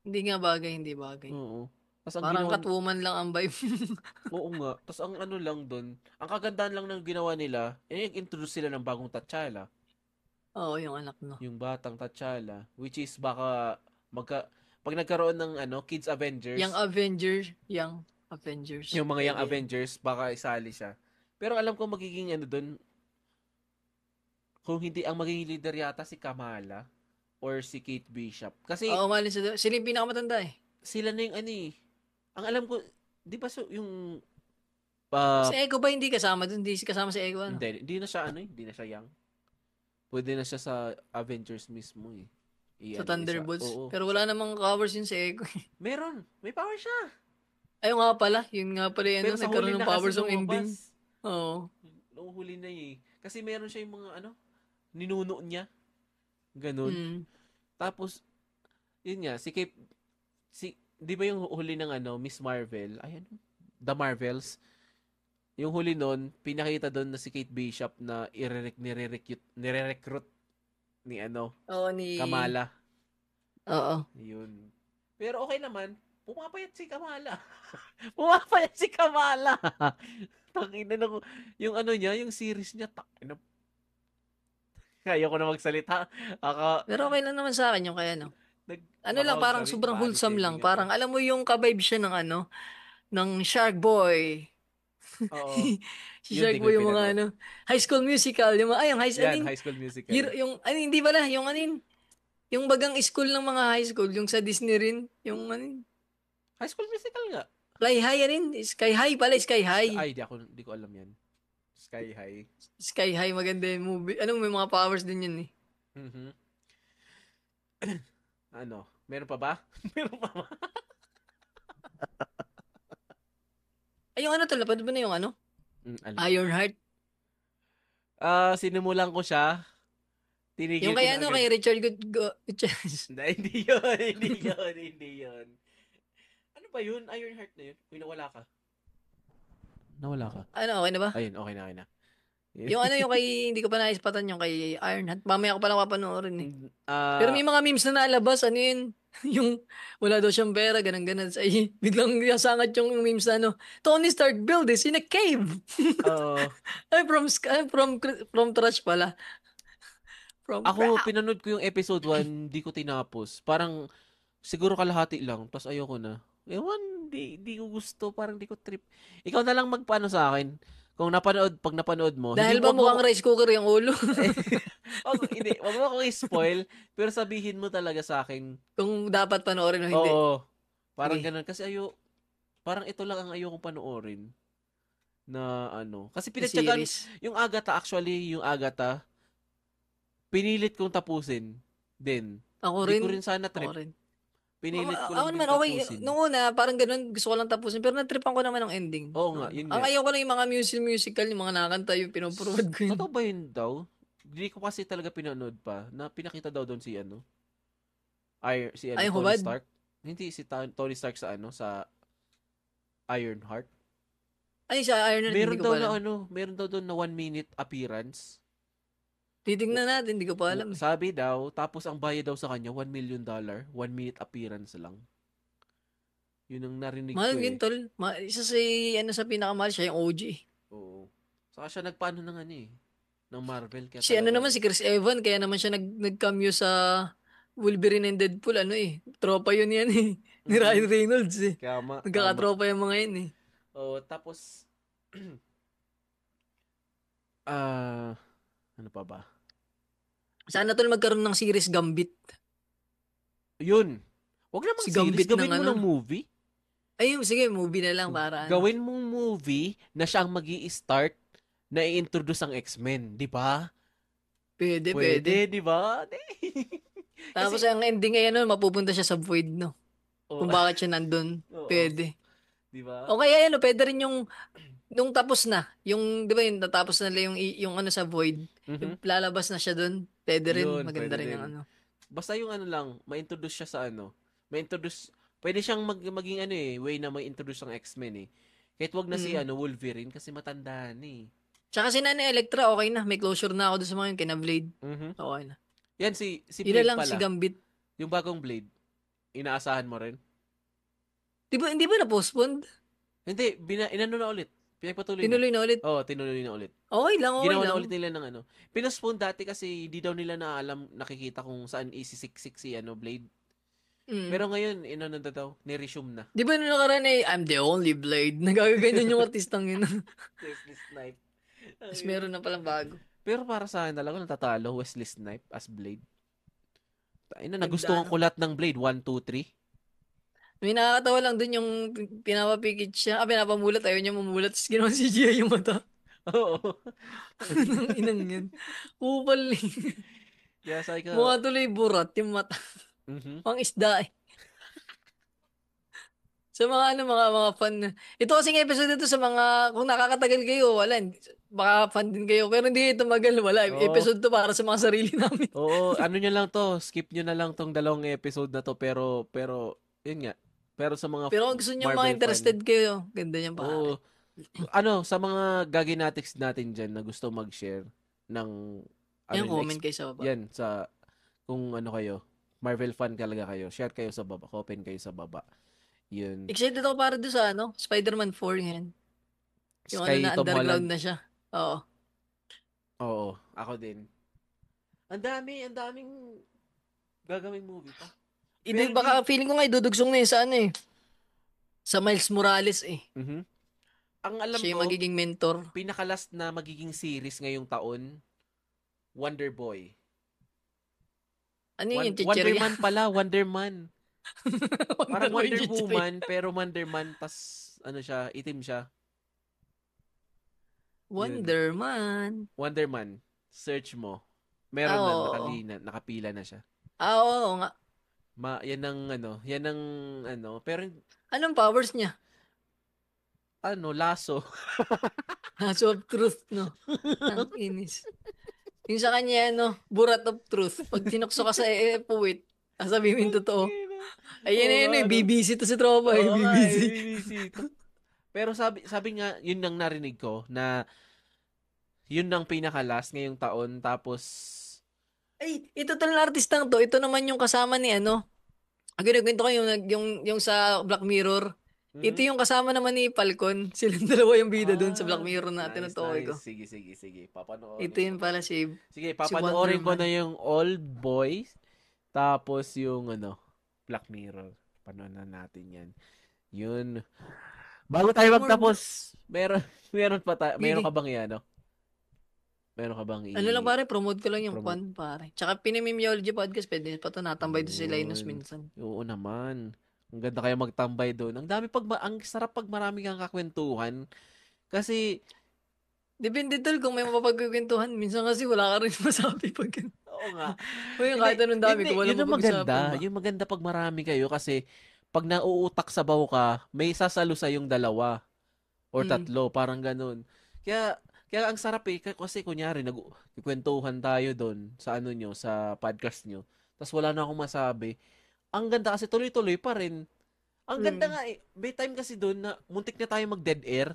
Hindi bagay. Oo. Tapos ang Parang ginawa, Catwoman lang ang vibe. oo nga. Tapos ang ano lang dun, ang kagandahan lang ng ginawa nila, introduce sila ng bagong T'Challa. Oo, yung anak no. Yung batang T'Challa, which is baka pag nagkaroon ng Kids Avengers, Young Avengers. yung mga Young Pwede. Avengers, baka isali siya. Pero alam ko magiging doon, kung hindi ang magiging leader yata si Kamala or si Kate Bishop. Kasi Oo, malin sila yung pinakamatanda eh. sila na yung ang alam ko, di ba yung Si Echo ba hindi kasama dun? Hindi kasama si Echo ano? hindi na siya hindi na siya young. Pwede na siya sa Avengers mismo eh. Sa Thunderbolts. Oo. Pero wala namang covers yun si Echo. Meron. May power siya. Ayun nga pala. Yun nga pala yan. Pero sa huli Nagkaroon na ng powers kasi ng ending. lumabas. Oo. Nung huli na eh. Kasi meron siya yung mga ninuno niya. Ganun. Mm. Tapos, yun nga, di ba yung huli ng Miss Marvel? Ay, The Marvels. Yung huli nun, pinakita doon na si Kate Bishop na nire-recruit Ni ano, Oo, ni... Kamala. Oo. Yun. Pero okay naman. Pumapayat si Kamala. Pumapayat si Kamala. Tangina na ko. Yung ano niya, yung series niya, tangina. Ayoko na magsalita. Pero okay lang naman sa akin yung kaya, no? Ano Baka lang, parang sabihin, sobrang body wholesome lang. shaming ako. Parang, alam mo yung ka-vibe siya ng ano, ng Shark Boy. Oo. Si Yun, Shark di ko Boy yung yung mga pinanood. ano, High School Musical, yung mga, ay, yung high, Yan, High School Musical. yung, ano, hindi pala, yung ano yun, yung bagang school ng mga high school, yung sa Disney rin, yung ano yun, High School Musical nga. Sky High, ano yun, Sky High pala, Sky High. Ay, di ko alam yan. Sky High. Sky High, maganda yung movie. Ano, may mga powers din yun eh. Mhm. Ano? Meron pa ba? Meron pa ba? Ay, yung ano, talapad ba na yung ano? Ano? Ironheart. Sinimulan ko siya. Tinigil Yung ko kay na ano, agad. kay Richard Gutierrez. Hindi yun. Hindi yun. Ano ba yun? Ironheart na yun? Uy, nawala ka. Nawala ka. Ano, okay na ba? Ayun, okay na. Yung ano, yung kay, hindi ko pa naispatan yung kay Ironheart. Mamaya ko palang papanoorin eh. Pero Ah, may mga memes na nalabas, ano yun? Yung wala daw siyang pera, ganun-ganun. Ay, biglang sangat yung memes na ano, Tony Stark built this in a cave. oo. Ay, from trash pala. From Ako, crap. pinanood ko yung episode 1, di ko tinapos. Parang, siguro kalahati lang, tapos ayoko na. Ewan, di ko gusto, parang di ko trip. Ikaw na lang magpaano sa akin. Pag napanood mo, Dahil hindi ba mo, mukhang rice cooker yung ulo? hindi, wag mo akong i-spoil, pero sabihin mo talaga sa akin, Kung dapat panoorin o hindi. oo, parang Sige. ganun. Kasi parang ito lang ang ayokong panoorin na ano. Kasi Na pinagtyagaan, series. yung Agatha, pinilit kong tapusin din. Ako Hindi rin. ko rin sana Ako trip. rin. Pinilit ko Ako lang din naman, okay. tapusin. Nung una, parang ganun, gusto ko lang tapusin. Pero natripan ko naman ang ending. Oo nga, yun Ang nga. ayaw ko lang yung mga musical, yung mga nakakanta, yung pinupurod ko yun. Totoo ba yun daw? Hindi ko kasi talaga pinanood pa na pinakita daw doon si ano? Ay, Tony hubad? Stark. Hindi si Tony Stark sa sa Ironheart. Ay, sa Iron Man, hindi ko pa alam. Meron daw doon na 1 minute appearance. Titignan natin, hindi ko pa alam. Sabi daw, tapos ang bayad daw sa kanya $1 million, 1 minute appearance lang. Yun ang narinig Mahal ko yun, tol. Isa sa pinakamahal, siya yung OG. Oo. Saka siya nagpaano ng ano ng Marvel. Kaya Si ano talagang- naman, si Chris Evans, kaya naman siya nag-cameo sa Wolverine and Deadpool, ano eh. Tropa yun yan eh. Ni Ryan Reynolds eh. Tama. Nagkakatropa yung mga yun eh. Oo, tapos, ano pa ba? Sana tol magkaroon ng series Gambit. Yun. Huwag namang Si series. Gambit Gawin ng mo ano? ng movie. Ay, sige, movie na lang para ano. Gawin mong movie na siya ang magi-start na i-introduce ang X-Men. Di ba? Pwede. Di ba? Tapos ang ending ngayon, no, mapupunta siya sa void, no? Oo. Kung bakit siya nandun. Oo. Pwede. Di ba? O kaya ano, pwede rin yung nung tapos na, yung, di ba yung natapos na nila yung ano sa void, yung lalabas na siya dun, pwede rin, Yun, maganda pwede rin rin. yung ano. Basta yung ano lang, ma-introduce siya sa pwede siyang maging way na ma-introduce ang X-Men eh. Kahit wag na si Wolverine kasi matanda na eh. Tsaka si Nana Electra, okay na, may closure na ako doon sa mga yun, kina Blade, okay na. Yan si Yun Blade na lang pala. si Gambit. Yung bagong Blade, inaasahan mo rin? Hindi ba na-postpone? Hindi, inano na ulit. Pinagpatuloy Tinuloy na ulit? Oo, tinuloy na ulit. Okay lang. Ginawa na ulit nila ng ano. Pinospone dati kasi di daw nila nakikita kung saan isisiksik si Blade. Pero ngayon, inano na daw, ni-resume na. Di ba nung nakaraan I'm the only Blade. Nagagaganyan yung artistang yun. Wesley Snipes. Tapos meron na palang bago. Pero para sa akin talaga, natatalo Wesley Snipes as Blade. Nagustuhan ko lahat ng Blade, 1, 2, 3. May nakakatawa lang dun yung pinapapikit siya. Pinapamulat. Ayaw niya mamulat. Tapos ginawa si Gia yung mata. Oo. Nang inang yan. Kupal eh. Kaya sabi ko, Mukha tuloy burat yung mata. Pang isda eh. Sa mga mga fan. Ito kasing episode ito sa mga, kung nakakatagal kayo, wala. Baka fan din kayo. Pero hindi ito magal, wala. Oo. Episode to para sa mga sarili namin. oo, ano nyo lang to, skip nyo na lang tong 2 episode na to, pero, yun nga. Pero sa mga Pero kung gusto nyo Marvel mga interested kayo, ganda niyan pa. Oo. Sa mga gaginatics natin dyan na gusto mag-share ng Yan, comment kayo sa baba. yan, sa Kung ano kayo, Marvel fan talaga kayo, share kayo sa baba, open kayo sa baba. Yun. Excited ako para doon sa Spider-Man 4 yan. Yung Kay Tom underground Holland. na siya. Oo. Oo, ako din. Ang daming gagawing movie pa. Baka feeling ko nga idudugsong na yun sa sa Miles Morales eh. Mhm. Ang alam Siya yung ko, magiging mentor. pinaka-last na magiging series ngayong taon, Wonder Boy. Ano yun, yung Wonder chichirya? Man pala, Wonder Man. Parang Boy, Wonder chichirya. Woman, pero Wonder Man, tas ano siya, itim siya. Wonder Man. Wonder Man, search mo. Meron na, Oo. nakapila na siya. Oo nga. Yan ang pero Anong powers niya? laso. Lasso of truth, no? Ang inis. Yung sa kanya, burat of truth. Pag sinukso ka sa puwit, sabihin mo yung totoo. Ayun, BBC to si tropa, BBC. BBC to. Pero sabi nga, yun ang narinig ko, na yun ang pinaka-last ngayong taon, tapos Ay, ito talaga artistang to. Ito naman yung kasama ni ang kinukwento ko yung sa Black Mirror. Ito yung kasama naman ni Falcon. Silang dalawa yung bida doon sa Black Mirror na tinutukoy ko. Sige. Papanoorin Ito yun pala si Sige, papanoorin ko Wonder na yung Old Boys, tapos yung Black Mirror. Panoorin na natin yan. Yun. Bago tayo magtapos, meron ka bang yan, Meron ka bang Ano lang pare, promote ko lang yung promote? pare. Tsaka Pinimimiology Podcast, pwede pa to natambay doon si Linus Yun. minsan. Oo naman. Ang ganda kaya magtambay doon. Ang sarap pag marami kang kakwentuhan. Kasi, Depende tol kung may mapapagkukwentuhan. Minsan kasi wala ka rin masabi pag oo nga. Uy, kahit anong dami ko, wala yun ang mapag-usapan maganda. ba? Yung maganda pag marami kayo kasi pag nauutak sabaw ka, may sasalo sa yung dalawa or tatlo, parang ganun. Kaya ang sarap kasi kunyari nagkukwentuhan tayo doon sa sa podcast nyo. Tapos wala na akong masabi. Ang ganda kasi tuloy-tuloy pa rin. Ang ganda nga may time kasi doon na muntik na tayo mag-dead air.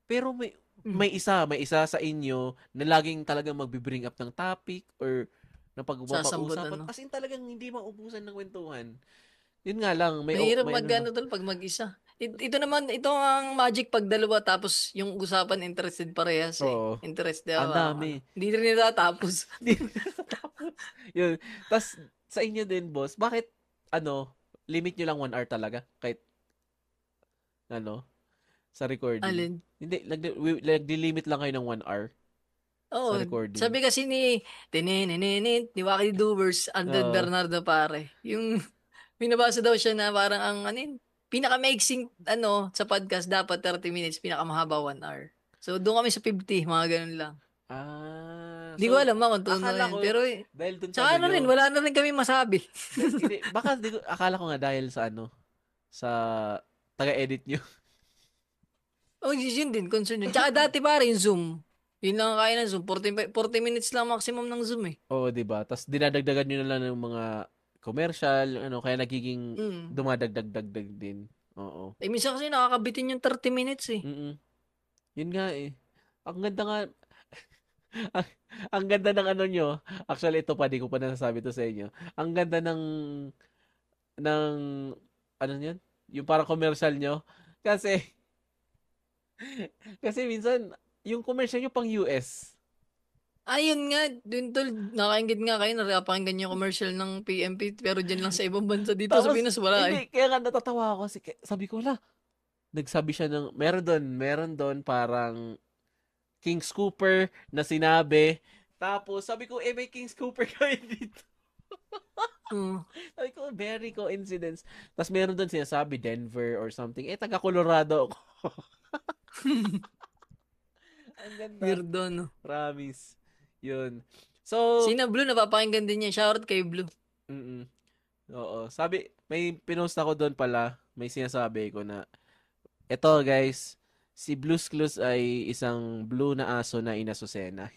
Pero may isa sa inyo na laging talagang magbi-bring up ng topic or na pag-uusapan. As in talagang hindi maubusan ng kwentuhan. Yun nga lang. Mahirap tol pag mag-isa. Ito naman, ito ang magic pag dalawa tapos yung usapan interested parehas eh. Oo. Interested. Ang dami. Hindi rin natatapos. Yun. Tapos sa inyo din, boss, bakit limit nyo lang 1 hour talaga? Kahit sa recording. Alin? Hindi, nag-limit lang kayo ng 1 hour Oo. sa recording. Sabi kasi ni Wacky Doers, Andred Bernardo pare. Yung binabasa daw siya na parang ang pinakamaiksing sa podcast dapat 30 minutes, pinakamahaba 1 hour. So doon kami sa 50, mga ganun lang. Hindi ko alam kung tuno yan. Pero dahil dun tsaka wala na rin kami masabi. Hindi, baka akala ko nga dahil sa sa taga-edit nyo. Oh, yun din, concern yun. Tsaka dati pare yung Zoom. Yun lang ang kaya ng Zoom. 40 minutes lang maximum ng Zoom eh. Oo, diba? Tapos dinadagdagan nyo na lang ng mga commercial, kaya nagiging dumadagdag din. Oo. Minsan kasi nakakabitin yung 30 minutes eh. Yun nga eh. Ang ganda nga, ang ganda ng nyo. Actually, ito pa, di ko pa nasasabi to sa inyo. Ang ganda ng yun? Yung parang commercial nyo. Kasi minsan, yung commercial nyo pang US. Ayun nga, dun tol, nakaingit nga kayo, napakinggan yung commercial ng PMP, pero dyan lang sa ibang bansa dito sa Pinas, wala hindi, kaya nga natatawa ako. Sabi ko, nagsabi siya meron doon parang King Scooper na sinabi. Tapos, sabi ko, may King Scooper kami dito. Sabi ko, very coincidence. Tapos meron doon sinasabi, Denver or something. Taga Colorado ako. Ang ganda. Weirdo, no? Promise. Yun. So, Sina Blue, napapakinggan din niya. Shoutout kay Blue. Oo. Sabi, may pinost ako doon pala. May sinasabi ko na, eto guys, si Blue's Clues ay isang blue na aso na inasusena.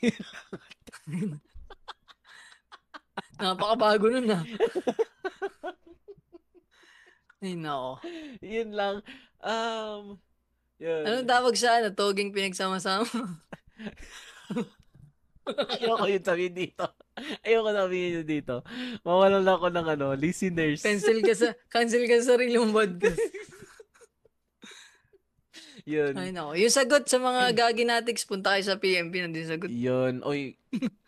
Napakabago nun ah. Ay, nako. Yun lang. Yun. Anong tawag sa toging pinagsama-sama? Ayoko yun sabihin dito. Ayoko sabihin nyo dito. Mawalan ako ng listeners. Cancel ka sa sarili mong podcast. Yun. Ay, nako. Yung sagot sa mga gagi natics, punta kayo sa PMP, nandun yung sagot. Yun. Oy,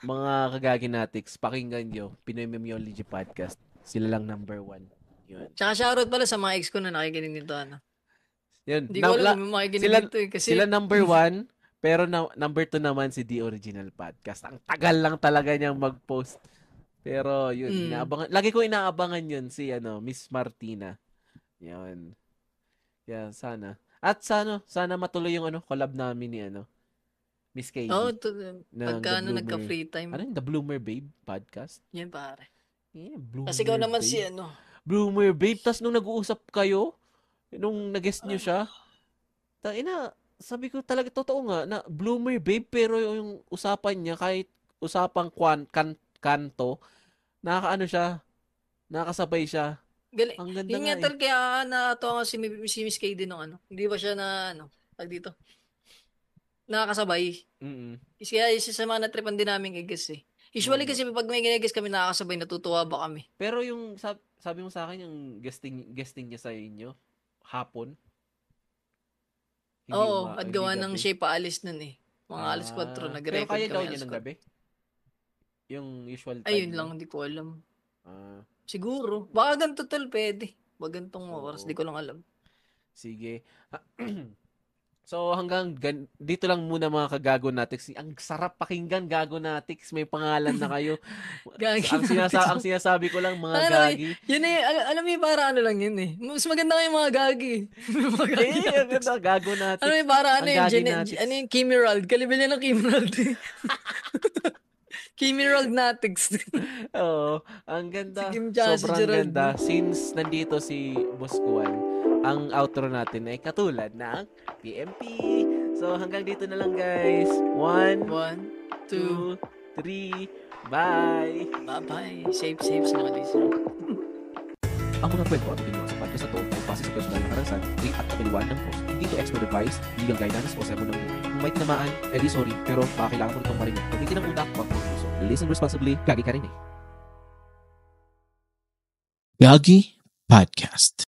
mga kagaginatics, pakinggan nyo. Pinoy Memeology Podcast. Sila lang number 1. Yun. Tsaka shoutout pala sa mga ex ko na nakikinig nito, Yun. Hindi ko alam kung makikinig sila- nito kasi Sila number 1, pero number 2 naman si The Original Podcast. Ang tagal lang talaga niyang mag-post. Pero yun, inaabangan. Lagi ko inaabangan yun si Miss Martina. Yun. Yeah, sana. At sana matuloy yung collab namin ni Miss KD. pagka The Bloomer. nagka-free time. Ano yung The Bloomer Babe podcast? Yan pare. Yeah, Bloomer Kasi ikaw naman Babe. si Bloomer Babe. Tas nung nag-uusap kayo, nung nag-guest nyo siya, sabi ko talaga, totoo nga, na Bloomer Babe, pero yung usapan niya, kahit usapang kanto, nakakaano siya, nakasabay siya. Galing. Ang ganda Yun nga nga tal kaya nakatawa nga si Miss KD nung Hindi ba siya na tag dito? Nakakasabay. Kasi kaya isa sa mga natripan din namin i-guess eh. Usually kasi pag may gine-guess kami nakakasabay, natutuwa ba kami? Pero yung sabi mo sa akin yung guesting niya sa inyo hapon. Oo, at hindi gawa gabi. ng siya paalis nun eh. Mga alas 4 Pero nag-record kaya daw kami niya alas ng 4. gabi? Yung usual time. Ayun niya? lang, hindi ko alam. Ah, Siguro. Baka ganito tol, pwede. Baka gantong Oo. oras, di ko lang alam. sige. So hanggang dito lang muna mga kagago natics. Ang sarap pakinggan gago natics. May pangalan na kayo. Gagi ang sinasabi ko lang mga Ano, gagi. Yun eh, alam mo yung para lang yun eh. Mas maganda nga yung mga gagi. Mga gagi Ang ganda, gago natics. Ano yung para Ang gagi natics. ano yung Kimirald? Kalibin niya ng Kimirald eh. Kimirald Natics. Oo, ang ganda. Si Kim tsaka si Sobrang Gerald. ganda. Since nandito si Boss Kuan, ang outro natin ay katulad ng PMP. So hanggang dito na lang guys. 1, 1, 2, 2, 3, bye! bye-bye. Safe sa mga listener. Ang mga kwento at opinion sa podcast na to ay base sa personal na karanasan, at kapiliwan ng post. Hindi to expert advice, legal guidance o sermon ng buhay. Kung may tinamaan, edi sorry, pero baka kailangan mo itong marinig. Gamitin ang utak, wag mo puso. Listen responsibly, gagi ka rin eh. Gagi Podcast.